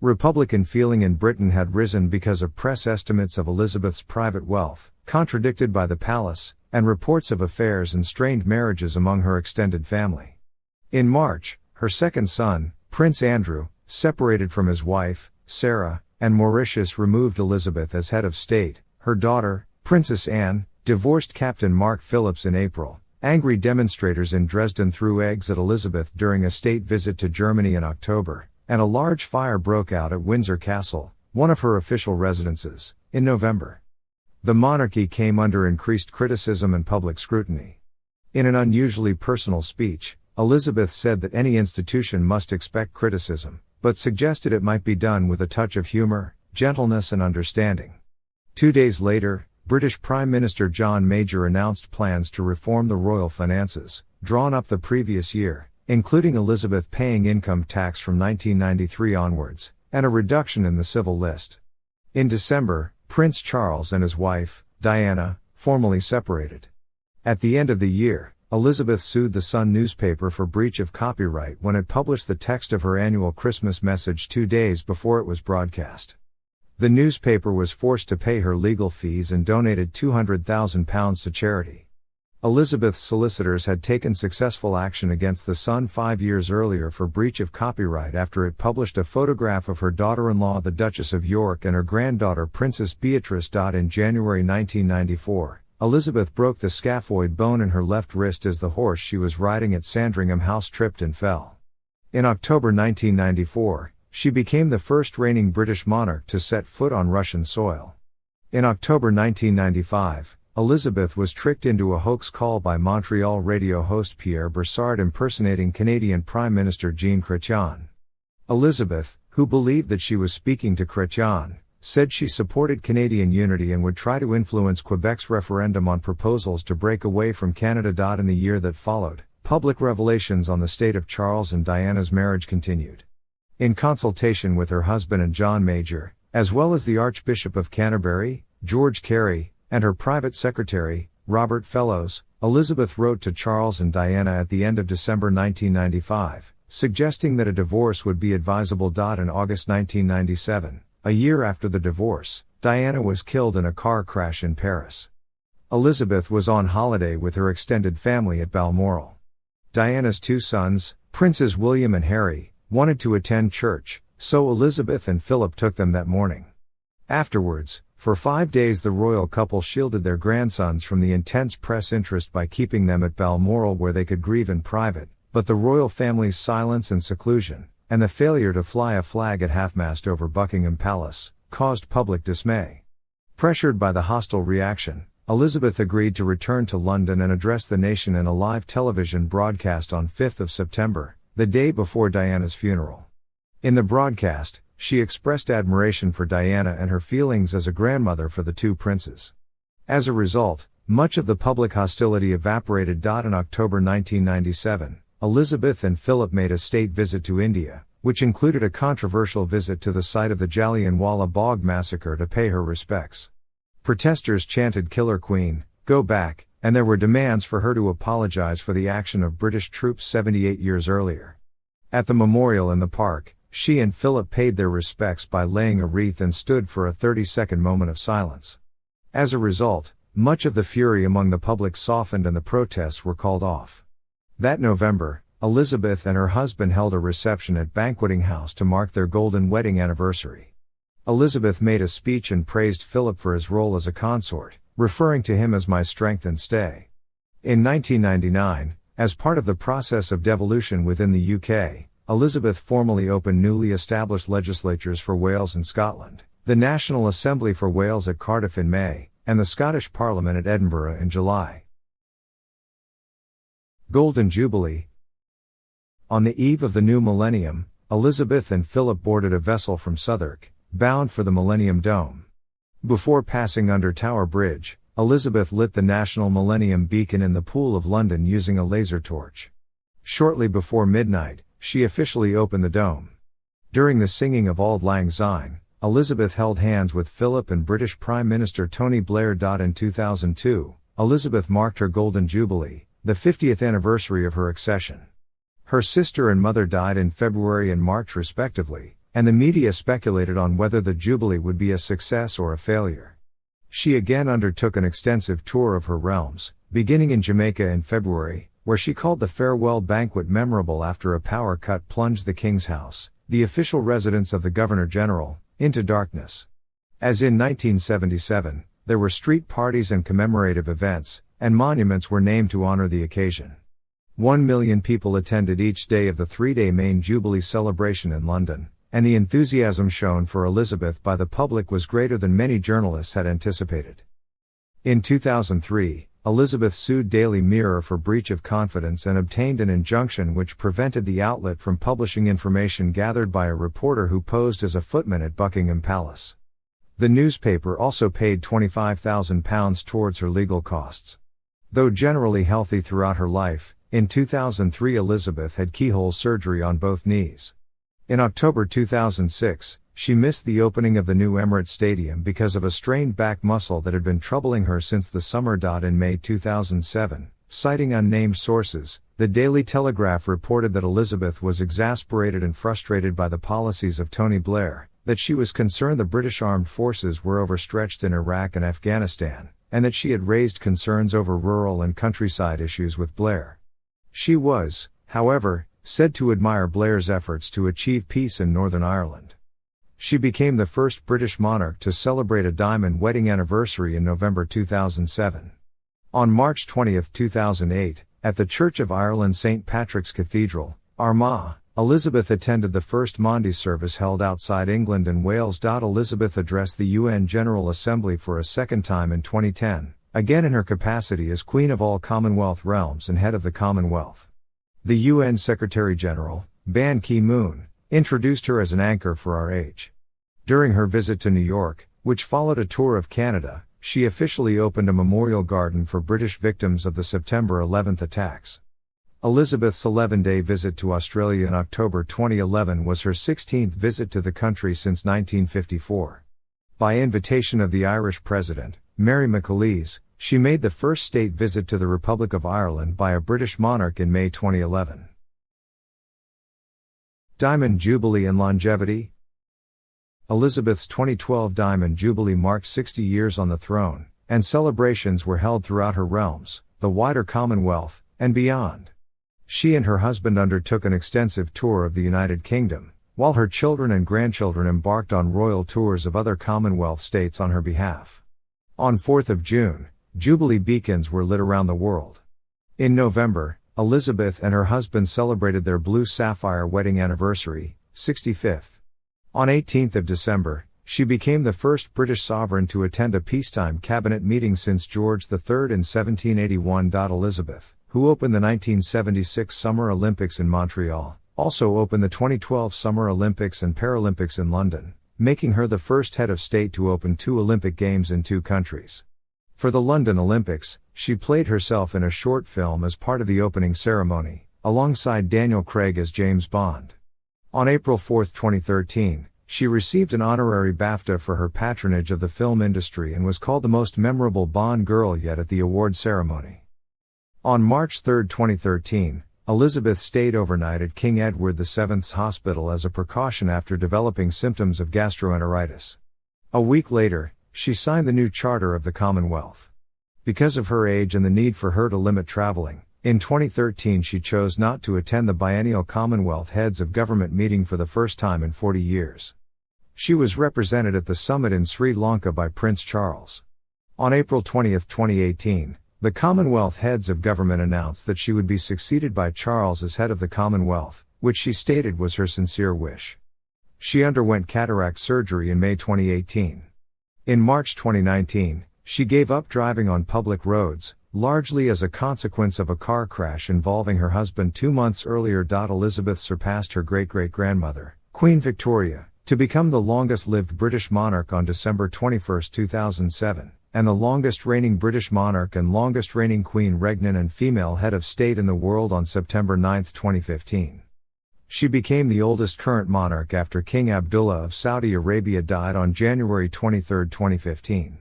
Republican feeling in Britain had risen because of press estimates of Elizabeth's private wealth, contradicted by the palace, and reports of affairs and strained marriages among her extended family. In March, her second son, Prince Andrew, separated from his wife, Sarah, and Mauritius removed Elizabeth as head of state. Her daughter, Princess Anne, divorced Captain Mark Phillips in April. Angry demonstrators in Dresden threw eggs at Elizabeth during a state visit to Germany in October, and a large fire broke out at Windsor Castle, one of her official residences, in November. The monarchy came under increased criticism and public scrutiny. In an unusually personal speech, Elizabeth said that any institution must expect criticism, but suggested it might be done with a touch of humor, gentleness and understanding. 2 days later, British Prime Minister John Major announced plans to reform the royal finances, drawn up the previous year, including Elizabeth paying income tax from 1993 onwards, and a reduction in the civil list. In December, Prince Charles and his wife, Diana, formally separated. At the end of the year, Elizabeth sued the Sun newspaper for breach of copyright when it published the text of her annual Christmas message 2 days before it was broadcast. The newspaper was forced to pay her legal fees and donated £200,000 to charity. Elizabeth's solicitors had taken successful action against the Sun 5 years earlier for breach of copyright after it published a photograph of her daughter-in-law the Duchess of York and her granddaughter Princess Beatrice. In January 1994, Elizabeth broke the scaphoid bone in her left wrist as the horse she was riding at Sandringham House tripped and fell. In October 1994, she became the first reigning British monarch to set foot on Russian soil. In October 1995, Elizabeth was tricked into a hoax call by Montreal radio host Pierre Brassard impersonating Canadian Prime Minister Jean Chrétien. Elizabeth, who believed that she was speaking to Chrétien, said she supported Canadian unity and would try to influence Quebec's referendum on proposals to break away from Canada. In the year that followed, public revelations on the state of Charles and Diana's marriage continued. In consultation with her husband and John Major, as well as the Archbishop of Canterbury, George Carey, and her private secretary, Robert Fellows, Elizabeth wrote to Charles and Diana at the end of December 1995, suggesting that a divorce would be advisable. In August 1997, a year after the divorce, Diana was killed in a car crash in Paris. Elizabeth was on holiday with her extended family at Balmoral. Diana's 2 sons, Princes William and Harry, wanted to attend church, so Elizabeth and Philip took them that morning. Afterwards, for 5 days the royal couple shielded their grandsons from the intense press interest by keeping them at Balmoral where they could grieve in private, but the royal family's silence and seclusion, and the failure to fly a flag at half-mast over Buckingham Palace, caused public dismay. Pressured by the hostile reaction, Elizabeth agreed to return to London and address the nation in a live television broadcast on 5th of September, the day before Diana's funeral. In the broadcast, she expressed admiration for Diana and her feelings as a grandmother for the 2 princes. As a result, much of the public hostility evaporated. In October 1997, Elizabeth and Philip made a state visit to India, which included a controversial visit to the site of the Jallianwala Bagh massacre to pay her respects. Protesters chanted "Killer Queen, go back," and there were demands for her to apologize for the action of British troops 78 years earlier. At the memorial in the park, she and Philip paid their respects by laying a wreath and stood for a 30-second moment of silence. As a result, much of the fury among the public softened and the protests were called off. That November, Elizabeth and her husband held a reception at Banqueting House to mark their golden wedding anniversary. Elizabeth made a speech and praised Philip for his role as a consort, referring to him as "my strength and stay." In 1999, as part of the process of devolution within the UK, Elizabeth formally opened newly established legislatures for Wales and Scotland, the National Assembly for Wales at Cardiff in May, and the Scottish Parliament at Edinburgh in July. Golden Jubilee. On the eve of the new millennium, Elizabeth and Philip boarded a vessel from Southwark, bound for the Millennium Dome. Before passing under Tower Bridge, Elizabeth lit the National Millennium Beacon in the Pool of London using a laser torch. Shortly before midnight, she officially opened the dome. During the singing of Auld Lang Syne, Elizabeth held hands with Philip and British Prime Minister Tony Blair. In 2002, Elizabeth marked her Golden Jubilee, the 50th anniversary of her accession. Her sister and mother died in February and March respectively, and the media speculated on whether the Jubilee would be a success or a failure. She again undertook an extensive tour of her realms, beginning in Jamaica in February, where she called the farewell banquet memorable after a power cut plunged the King's House, the official residence of the Governor-General, into darkness. As in 1977, there were street parties and commemorative events, and monuments were named to honor the occasion. 1 million people attended each day of the three-day main Jubilee celebration in London, and the enthusiasm shown for Elizabeth by the public was greater than many journalists had anticipated. In 2003, Elizabeth sued Daily Mirror for breach of confidence and obtained an injunction which prevented the outlet from publishing information gathered by a reporter who posed as a footman at Buckingham Palace. The newspaper also paid £25,000 towards her legal costs. Though generally healthy throughout her life, in 2003 Elizabeth had keyhole surgery on both knees. In October 2006, she missed the opening of the new Emirates Stadium because of a strained back muscle that had been troubling her since the summer. In May 2007, citing unnamed sources, the Daily Telegraph reported that Elizabeth was exasperated and frustrated by the policies of Tony Blair, that she was concerned the British armed forces were overstretched in Iraq and Afghanistan, and that she had raised concerns over rural and countryside issues with Blair. She was, however, said to admire Blair's efforts to achieve peace in Northern Ireland. She became the first British monarch to celebrate a diamond wedding anniversary in November 2007. On March 20, 2008, at the Church of Ireland St. Patrick's Cathedral, Armagh, Elizabeth attended the first Maundy service held outside England and Wales. Elizabeth addressed the UN General Assembly for a second time in 2010, again in her capacity as Queen of all Commonwealth realms and head of the Commonwealth. The UN Secretary-General, Ban Ki-moon, introduced her as an anchor for our age. During her visit to New York, which followed a tour of Canada, she officially opened a memorial garden for British victims of the September 11 attacks. Elizabeth's 11-day visit to Australia in October 2011 was her 16th visit to the country since 1954. By invitation of the Irish President, Mary McAleese, she made the first state visit to the Republic of Ireland by a British monarch in May 2011. Diamond Jubilee and longevity. Elizabeth's 2012 Diamond Jubilee marked 60 years on the throne, and celebrations were held throughout her realms, the wider Commonwealth, and beyond. She and her husband undertook an extensive tour of the United Kingdom, while her children and grandchildren embarked on royal tours of other Commonwealth states on her behalf. On 4th June, Jubilee beacons were lit around the world. In November, Elizabeth and her husband celebrated their blue sapphire wedding anniversary, 65th. On 18th December, she became the first British sovereign to attend a peacetime cabinet meeting since George III in 1781. Elizabeth, who opened the 1976 Summer Olympics in Montreal, also opened the 2012 Summer Olympics and Paralympics in London, making her the first head of state to open 2 Olympic Games in 2 countries. For the London Olympics, she played herself in a short film as part of the opening ceremony, alongside Daniel Craig as James Bond. On April 4, 2013, she received an honorary BAFTA for her patronage of the film industry and was called the most memorable Bond girl yet at the award ceremony. On March 3, 2013, Elizabeth stayed overnight at King Edward VII's hospital as a precaution after developing symptoms of gastroenteritis. A week later, she signed the new Charter of the Commonwealth. Because of her age and the need for her to limit traveling, in 2013 she chose not to attend the biennial Commonwealth Heads of Government meeting for the first time in 40 years. She was represented at the summit in Sri Lanka by Prince Charles. On April 20, 2018, the Commonwealth Heads of Government announced that she would be succeeded by Charles as head of the Commonwealth, which she stated was her sincere wish. She underwent cataract surgery in May 2018. In March 2019, she gave up driving on public roads, largely as a consequence of a car crash involving her husband 2 months earlier. Elizabeth surpassed her great-great-grandmother, Queen Victoria, to become the longest-lived British monarch on December 21, 2007, and the longest-reigning British monarch and longest-reigning queen regnant and female head of state in the world on September 9, 2015. She became the oldest current monarch after King Abdullah of Saudi Arabia died on January 23, 2015.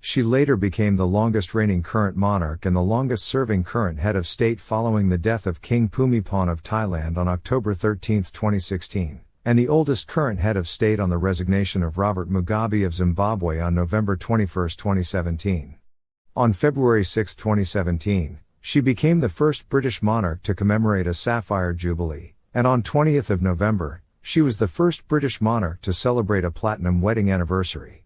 She later became the longest reigning current monarch and the longest serving current head of state following the death of King Bhumibol of Thailand on October 13, 2016, and the oldest current head of state on the resignation of Robert Mugabe of Zimbabwe on November 21, 2017. On February 6, 2017, she became the first British monarch to commemorate a sapphire jubilee, and on 20th of November, she was the first British monarch to celebrate a platinum wedding anniversary.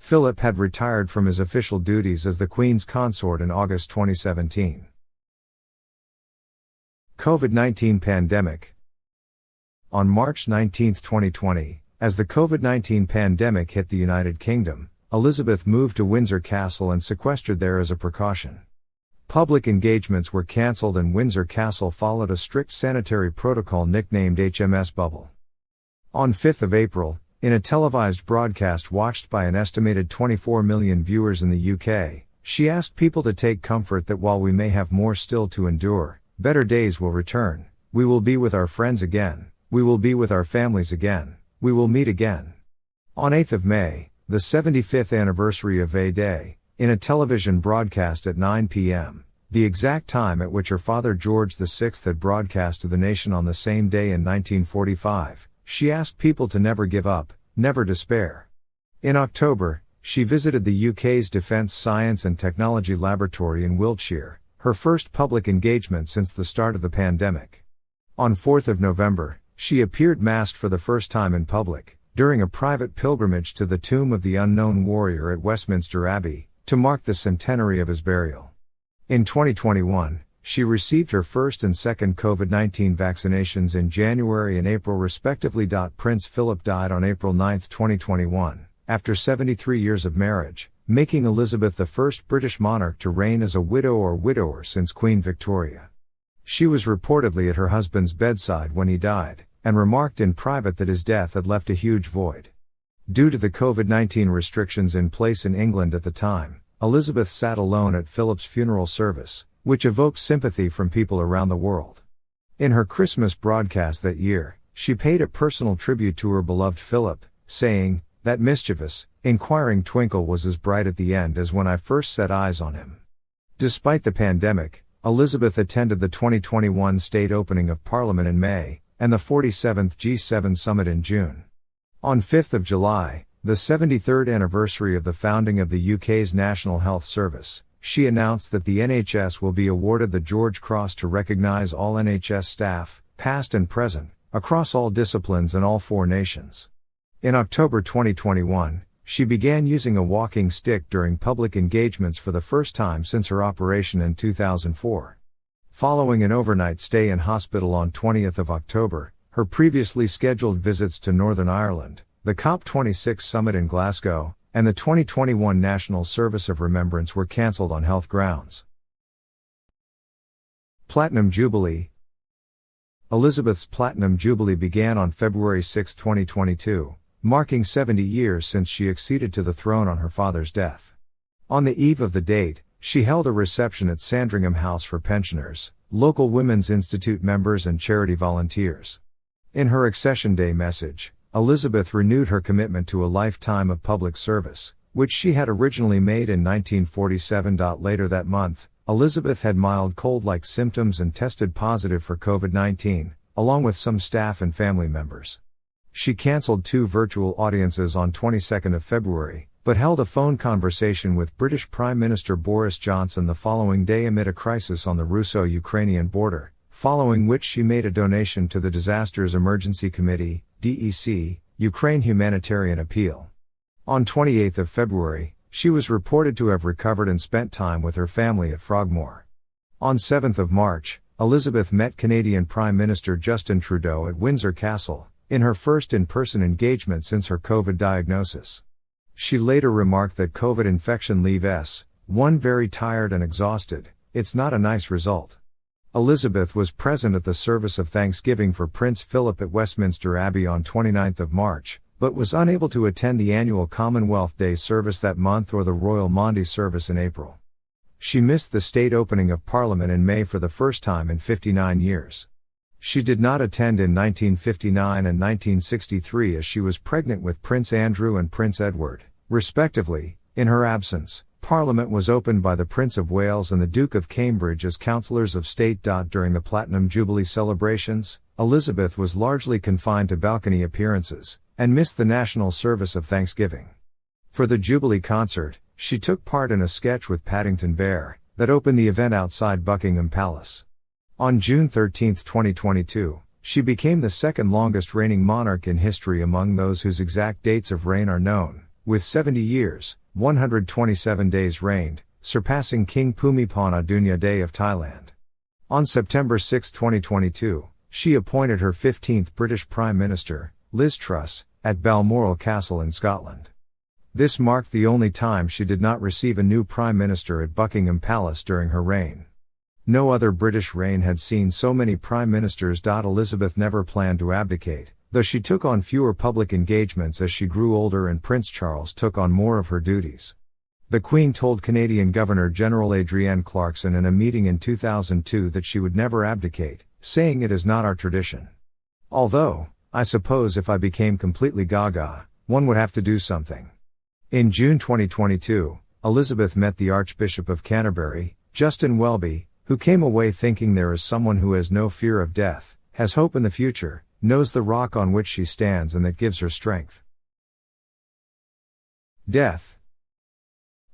Philip had retired from his official duties as the Queen's consort in August 2017. COVID-19 pandemic. On March 19, 2020, as the COVID-19 pandemic hit the United Kingdom, Elizabeth moved to Windsor Castle and sequestered there as a precaution. Public engagements were cancelled and Windsor Castle followed a strict sanitary protocol nicknamed HMS Bubble. On 5 April, in a televised broadcast watched by an estimated 24 million viewers in the UK, she asked people to take comfort that while we may have more still to endure, better days will return. We will be with our friends again. We will be with our families again. We will meet again. On 8 May, the 75th anniversary of A-Day, in a television broadcast at 9 p.m., the exact time at which her father George VI had broadcast to the nation on the same day in 1945, she asked people to never give up, never despair. In October, she visited the UK's Defence Science and Technology Laboratory in Wiltshire, her first public engagement since the start of the pandemic. On 4 November, she appeared masked for the first time in public, during a private pilgrimage to the tomb of the unknown warrior at Westminster Abbey, to mark the centenary of his burial. In 2021, she received her first and second COVID-19 vaccinations in January and April respectively. Prince Philip died on April 9, 2021, after 73 years of marriage, making Elizabeth the first British monarch to reign as a widow or widower since Queen Victoria. She was reportedly at her husband's bedside when he died, and remarked in private that his death had left a huge void. Due to the COVID-19 restrictions in place in England at the time, Elizabeth sat alone at Philip's funeral service, which evoked sympathy from people around the world. In her Christmas broadcast that year, she paid a personal tribute to her beloved Philip, saying, "That mischievous, inquiring twinkle was as bright at the end as when I first set eyes on him." Despite the pandemic, Elizabeth attended the 2021 state opening of Parliament in May, and the 47th G7 summit in June. On 5 July, the 73rd anniversary of the founding of the UK's National Health Service, she announced that the NHS will be awarded the George Cross to recognise all NHS staff, past and present, across all disciplines and all 4 nations. In October 2021, she began using a walking stick during public engagements for the first time since her operation in 2004. Following an overnight stay in hospital on 20th of October, her previously scheduled visits to Northern Ireland, the COP26 summit in Glasgow, and the 2021 National Service of Remembrance were cancelled on health grounds. Platinum Jubilee. Elizabeth's Platinum Jubilee began on February 6, 2022, marking 70 years since she acceded to the throne on her father's death. On the eve of the date, she held a reception at Sandringham House for pensioners, local Women's Institute members and charity volunteers. In her Accession Day message, Elizabeth renewed her commitment to a lifetime of public service, which she had originally made in 1947. Later that month, Elizabeth had mild cold-like symptoms and tested positive for COVID-19, along with some staff and family members. She cancelled 2 virtual audiences on 22nd of February, but held a phone conversation with British Prime Minister Boris Johnson the following day amid a crisis on the Russo-Ukrainian border, following which she made a donation to the Disasters Emergency Committee, DEC, Ukraine Humanitarian Appeal. On 28th of February, she was reported to have recovered and spent time with her family at Frogmore. On 7th of March, Elizabeth met Canadian Prime Minister Justin Trudeau at Windsor Castle, in her first in-person engagement since her COVID diagnosis. She later remarked that COVID infection leaves one very tired and exhausted. It's not a nice result. Elizabeth was present at the service of Thanksgiving for Prince Philip at Westminster Abbey on 29th of March, but was unable to attend the annual Commonwealth Day service that month or the Royal Maundy service in April. She missed the state opening of Parliament in May for the first time in 59 years. She did not attend in 1959 and 1963 as she was pregnant with Prince Andrew and Prince Edward, respectively. In her absence, Parliament was opened by the Prince of Wales and the Duke of Cambridge as councillors of state. During the Platinum Jubilee celebrations, Elizabeth was largely confined to balcony appearances, and missed the national service of Thanksgiving. For the Jubilee concert, she took part in a sketch with Paddington Bear, that opened the event outside Buckingham Palace. On June 13, 2022, she became the second longest reigning monarch in history among those whose exact dates of reign are known, with 70 years, 127 days reigned, surpassing King Bhumibol Adulyadej of Thailand. On September 6, 2022, she appointed her 15th British Prime Minister, Liz Truss, at Balmoral Castle in Scotland. This marked the only time she did not receive a new Prime Minister at Buckingham Palace during her reign. No other British reign had seen so many Prime Ministers. Elizabeth never planned to abdicate, though she took on fewer public engagements as she grew older and Prince Charles took on more of her duties. The Queen told Canadian Governor-General Adrienne Clarkson in a meeting in 2002 that she would never abdicate, saying it is not our tradition. Although, I suppose if I became completely gaga, one would have to do something. In June 2022, Elizabeth met the Archbishop of Canterbury, Justin Welby, who came away thinking there is someone who has no fear of death, has hope in the future, knows the rock on which she stands and that gives her strength. Death.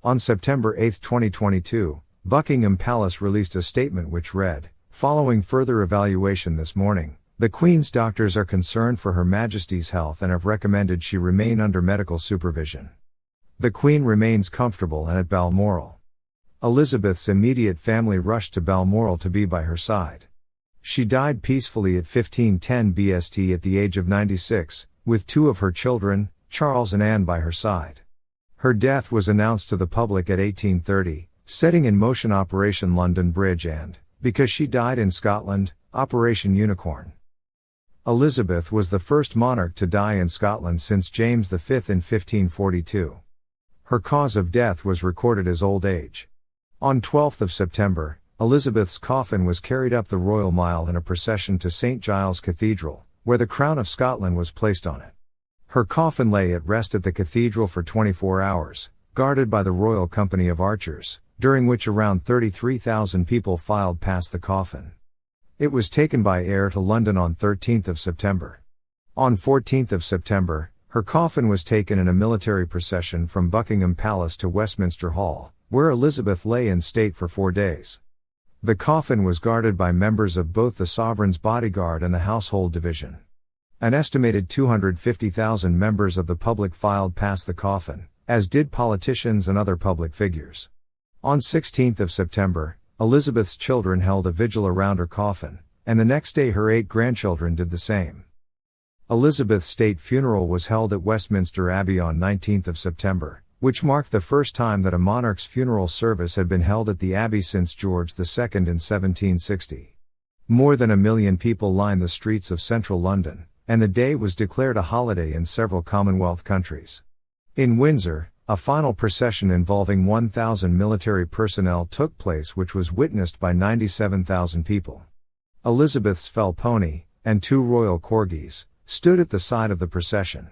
On September 8, 2022, Buckingham Palace released a statement which read, "Following further evaluation this morning, the Queen's doctors are concerned for Her Majesty's health and have recommended she remain under medical supervision. The Queen remains comfortable and at Balmoral." Elizabeth's immediate family rushed to Balmoral to be by her side. She died peacefully at 1510 BST at the age of 96, with two of her children, Charles and Anne, by her side. Her death was announced to the public at 1830, setting in motion Operation London Bridge and, because she died in Scotland, Operation Unicorn. Elizabeth was the first monarch to die in Scotland since James V in 1542. Her cause of death was recorded as old age. On 12 September, Elizabeth's coffin was carried up the Royal Mile in a procession to St. Giles Cathedral, where the Crown of Scotland was placed on it. Her coffin lay at rest at the cathedral for 24 hours, guarded by the Royal Company of Archers, during which around 33,000 people filed past the coffin. It was taken by Heir to London on 13 September. On 14 September, her coffin was taken in a military procession from Buckingham Palace to Westminster Hall, where Elizabeth lay in state for 4 days. The coffin was guarded by members of both the Sovereign's bodyguard and the Household Division. An estimated 250,000 members of the public filed past the coffin, as did politicians and other public figures. On 16 September, Elizabeth's children held a vigil around her coffin, and the next day her 8 grandchildren did the same. Elizabeth's state funeral was held at Westminster Abbey on 19 September, which marked the first time that a monarch's funeral service had been held at the Abbey since George II in 1760. More than 1 million people lined the streets of central London, and the day was declared a holiday in several Commonwealth countries. In Windsor, a final procession involving 1,000 military personnel took place, which was witnessed by 97,000 people. Elizabeth's fell pony, and 2 royal corgis, stood at the side of the procession.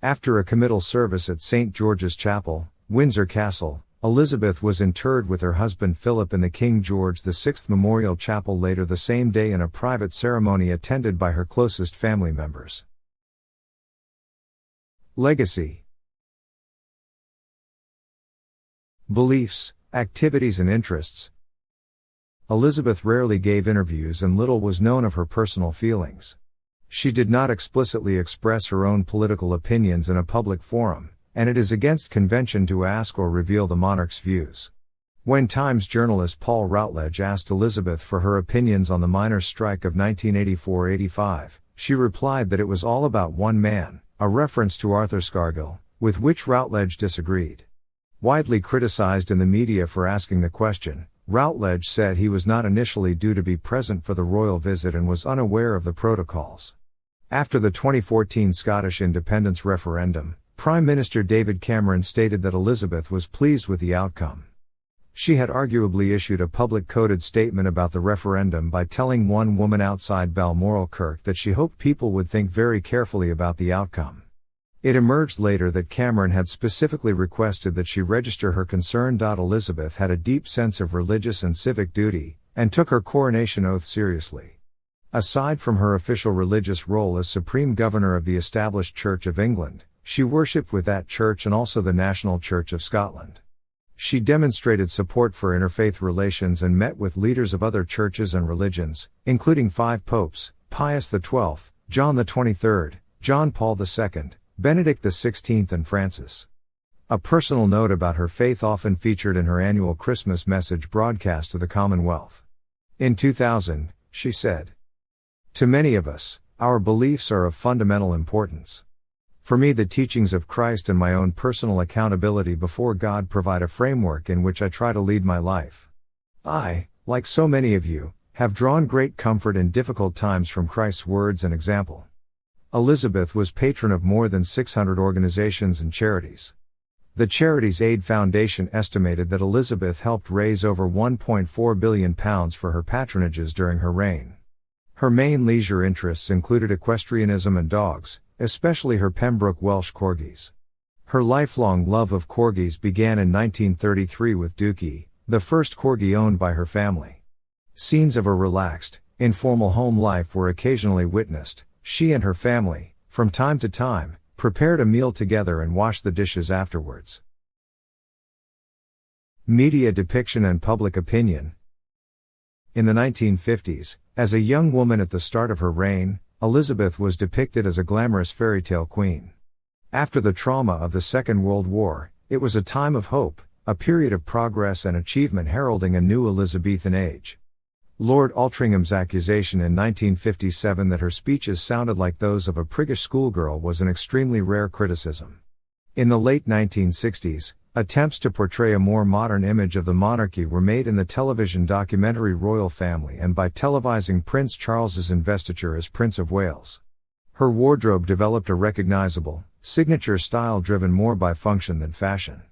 After a committal service at St. George's Chapel, Windsor Castle, Elizabeth was interred with her husband Philip in the King George VI Memorial Chapel later the same day in a private ceremony attended by her closest family members. Legacy. Beliefs, activities and interests. Elizabeth rarely gave interviews and little was known of her personal feelings. She did not explicitly express her own political opinions in a public forum, and it is against convention to ask or reveal the monarch's views. When Times journalist Paul Routledge asked Elizabeth for her opinions on the miners' strike of 1984-85, she replied that it was all about one man, a reference to Arthur Scargill, with which Routledge disagreed. Widely criticized in the media for asking the question, Routledge said he was not initially due to be present for the royal visit and was unaware of the protocols. After the 2014 Scottish independence referendum, Prime Minister David Cameron stated that Elizabeth was pleased with the outcome. She had arguably issued a public coded statement about the referendum by telling one woman outside Balmoral Kirk that she hoped people would think very carefully about the outcome. It emerged later that Cameron had specifically requested that she register her concern. Elizabeth had a deep sense of religious and civic duty, and took her coronation oath seriously. Aside from her official religious role as Supreme Governor of the Established Church of England, she worshipped with that church and also the National Church of Scotland. She demonstrated support for interfaith relations and met with leaders of other churches and religions, including 5 popes, Pius XII, John XXIII, John Paul II, Benedict XVI and Francis. A personal note about her faith often featured in her annual Christmas message broadcast to the Commonwealth. In 2000, she said, "To many of us, our beliefs are of fundamental importance. For me, the teachings of Christ and my own personal accountability before God provide a framework in which I try to lead my life. I, like so many of you, have drawn great comfort in difficult times from Christ's words and example." Elizabeth was patron of more than 600 organizations and charities. The Charities Aid Foundation estimated that Elizabeth helped raise over £1.4 billion for her patronages during her reign. Her main leisure interests included equestrianism and dogs, especially her Pembroke Welsh corgis. Her lifelong love of corgis began in 1933 with Dookie, the first corgi owned by her family. Scenes of a relaxed, informal home life were occasionally witnessed. She and her family, from time to time, prepared a meal together and washed the dishes afterwards. Media depiction and public opinion. In the 1950s, as a young woman at the start of her reign, Elizabeth was depicted as a glamorous fairy tale queen. After the trauma of the Second World War, it was a time of hope, a period of progress and achievement heralding a new Elizabethan age. Lord Altringham's accusation in 1957 that her speeches sounded like those of a priggish schoolgirl was an extremely rare criticism. In the late 1960s, attempts to portray a more modern image of the monarchy were made in the television documentary Royal Family and by televising Prince Charles's investiture as Prince of Wales. Her wardrobe developed a recognizable, signature style driven more by function than fashion.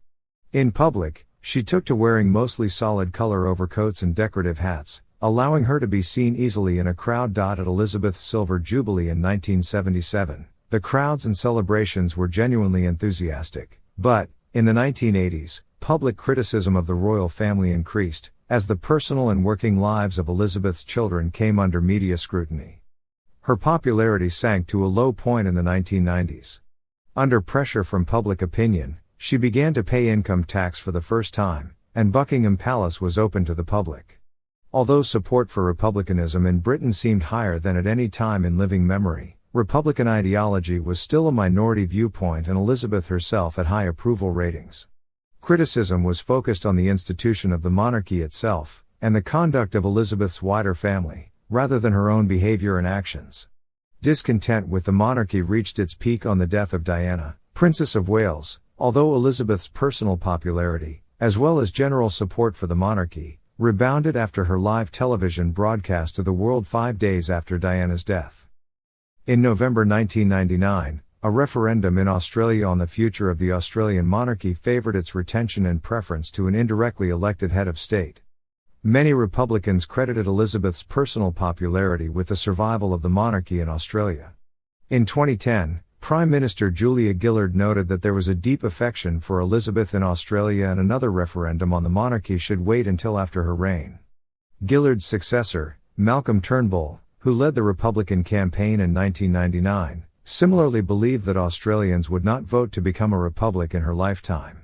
In public, she took to wearing mostly solid color overcoats and decorative hats, allowing her to be seen easily in a crowd. At Elizabeth's Silver Jubilee in 1977, the crowds and celebrations were genuinely enthusiastic, but, in the 1980s, public criticism of the royal family increased, as the personal and working lives of Elizabeth's children came under media scrutiny. Her popularity sank to a low point in the 1990s. Under pressure from public opinion, she began to pay income tax for the first time, and Buckingham Palace was open to the public. Although support for republicanism in Britain seemed higher than at any time in living memory, Republican ideology was still a minority viewpoint and Elizabeth herself had high approval ratings. Criticism was focused on the institution of the monarchy itself, and the conduct of Elizabeth's wider family, rather than her own behavior and actions. Discontent with the monarchy reached its peak on the death of Diana, Princess of Wales, although Elizabeth's personal popularity, as well as general support for the monarchy, rebounded after her live television broadcast to the world 5 days after Diana's death. In November 1999, a referendum in Australia on the future of the Australian monarchy favoured its retention in preference to an indirectly elected head of state. Many Republicans credited Elizabeth's personal popularity with the survival of the monarchy in Australia. In 2010, Prime Minister Julia Gillard noted that there was a deep affection for Elizabeth in Australia and another referendum on the monarchy should wait until after her reign. Gillard's successor, Malcolm Turnbull, who led the Republican campaign in 1999, similarly believed that Australians would not vote to become a republic in her lifetime.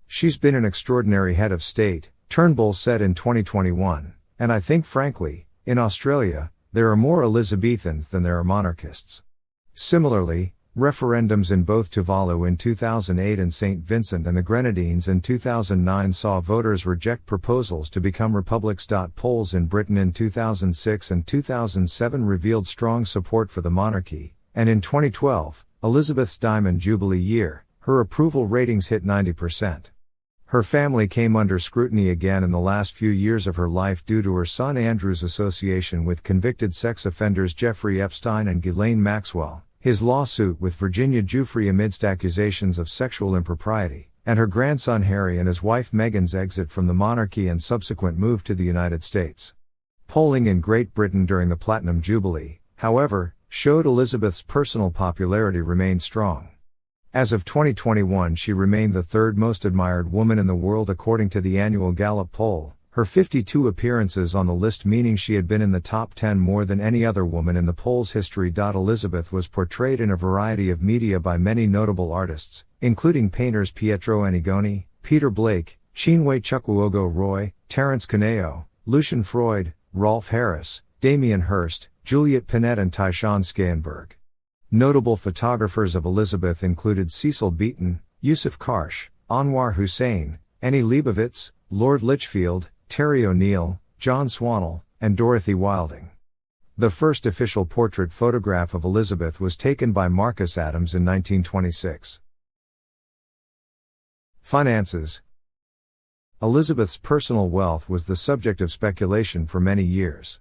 "She's been an extraordinary head of state," Turnbull said in 2021, "and I think frankly, in Australia, there are more Elizabethans than there are monarchists." Similarly, referendums in both Tuvalu in 2008 and St. Vincent and the Grenadines in 2009 saw voters reject proposals to become republics. Polls in Britain in 2006 and 2007 revealed strong support for the monarchy, and in 2012, Elizabeth's Diamond Jubilee year, her approval ratings hit 90%. Her family came under scrutiny again in the last few years of her life due to her son Andrew's association with convicted sex offenders Jeffrey Epstein and Ghislaine Maxwell, his lawsuit with Virginia Giuffre amidst accusations of sexual impropriety, and her grandson Harry and his wife Meghan's exit from the monarchy and subsequent move to the United States. Polling in Great Britain during the Platinum Jubilee, however, showed Elizabeth's personal popularity remained strong. As of 2021, she remained the third most admired woman in the world according to the annual Gallup poll, her 52 appearances on the list meaning she had been in the top 10 more than any other woman in the poll's history. Elizabeth was portrayed in a variety of media by many notable artists, including painters Pietro Annigoni, Peter Blake, Chinwe Chukwuogo Roy, Terence Cuneo, Lucian Freud, Rolf Harris, Damien Hirst, Juliet Pinette and Tyshawn Scanberg. Notable photographers of Elizabeth included Cecil Beaton, Yusuf Karsh, Anwar Hussein, Annie Leibovitz, Lord Lichfield, Terry O'Neill, John Swannell, and Dorothy Wilding. The first official portrait photograph of Elizabeth was taken by Marcus Adams in 1926. Finances. Elizabeth's personal wealth was the subject of speculation for many years.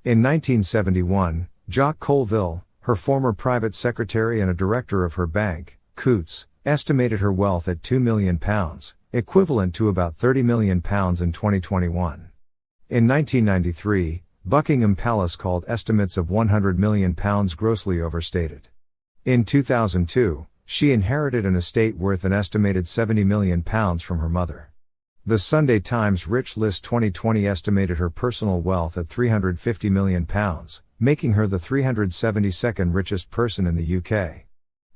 In 1971, Jacques Colville, her former private secretary and a director of her bank, Coutts, estimated her wealth at £2 million, equivalent to about £30 million in 2021. In 1993, Buckingham Palace called estimates of £100 million grossly overstated. In 2002, she inherited an estate worth an estimated £70 million from her mother. The Sunday Times Rich List 2020 estimated her personal wealth at £350 million, making her the 372nd richest person in the UK.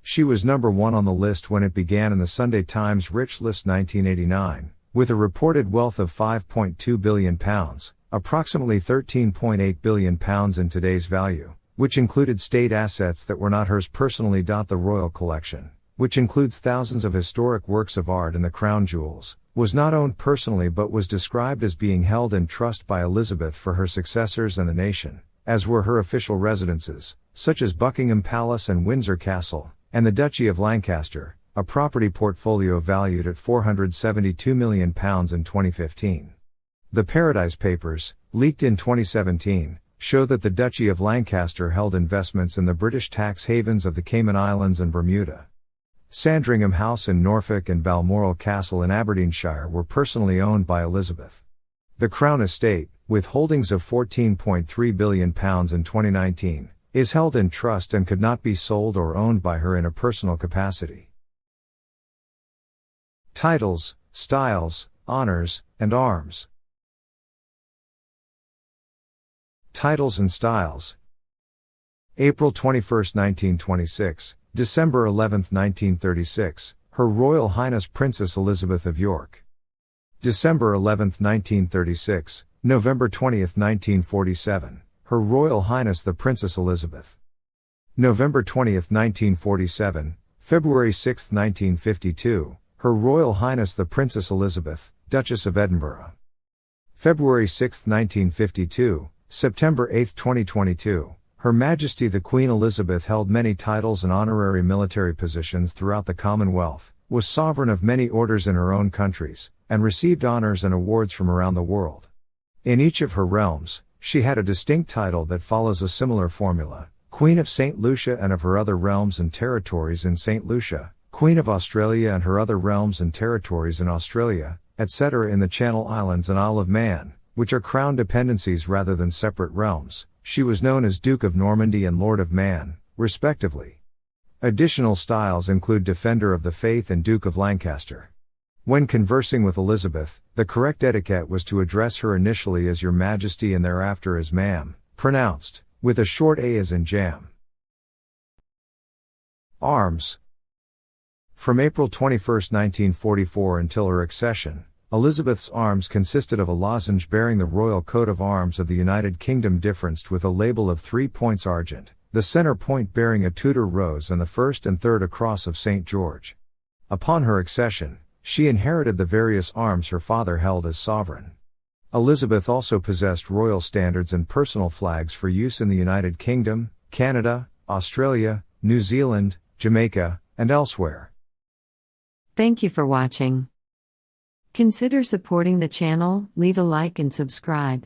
She was number 1 on the list when it began in the Sunday Times Rich List 1989, with a reported wealth of £5.2 billion, approximately £13.8 billion in today's value, which included state assets that were not hers personally. The Royal Collection, which includes thousands of historic works of art and the crown jewels, was not owned personally but was described as being held in trust by Elizabeth for her successors and the nation, as were her official residences, such as Buckingham Palace and Windsor Castle, and the Duchy of Lancaster, a property portfolio valued at £472 million in 2015. The Paradise Papers, leaked in 2017, show that the Duchy of Lancaster held investments in the British tax havens of the Cayman Islands and Bermuda. Sandringham House in Norfolk and Balmoral Castle in Aberdeenshire were personally owned by Elizabeth. The Crown Estate, with holdings of £14.3 billion in 2019, is held in trust and could not be sold or owned by her in a personal capacity. Titles, styles, honors, and arms. Titles and styles. April 21, 1926, December 11, 1936, Her Royal Highness Princess Elizabeth of York. December 11, 1936, November 20, 1947, Her Royal Highness the Princess Elizabeth. November 20, 1947, February 6, 1952, Her Royal Highness the Princess Elizabeth, Duchess of Edinburgh. February 6, 1952, September 8, 2022, Her Majesty the Queen Elizabeth held many titles and honorary military positions throughout the Commonwealth, was sovereign of many orders in her own countries, and received honors and awards from around the world. In each of her realms, she had a distinct title that follows a similar formula: Queen of St. Lucia and of her other realms and territories in St. Lucia, Queen of Australia and her other realms and territories in Australia, etc. In the Channel Islands and Isle of Man, which are crown dependencies rather than separate realms, she was known as Duke of Normandy and Lord of Man, respectively. Additional styles include Defender of the Faith and Duke of Lancaster. When conversing with Elizabeth, the correct etiquette was to address her initially as Your Majesty and thereafter as Ma'am, pronounced, with a short A as in jam. Arms. From April 21, 1944 until her accession, Elizabeth's arms consisted of a lozenge bearing the royal coat of arms of the United Kingdom differenced with a label of 3 points argent, the center point bearing a Tudor rose and the first and third a cross of St. George. Upon her accession, she inherited the various arms her father held as sovereign. Elizabeth also possessed royal standards and personal flags for use in the United Kingdom, Canada, Australia, New Zealand, Jamaica, and elsewhere. Thank you for watching. Consider supporting the channel, leave a like and subscribe.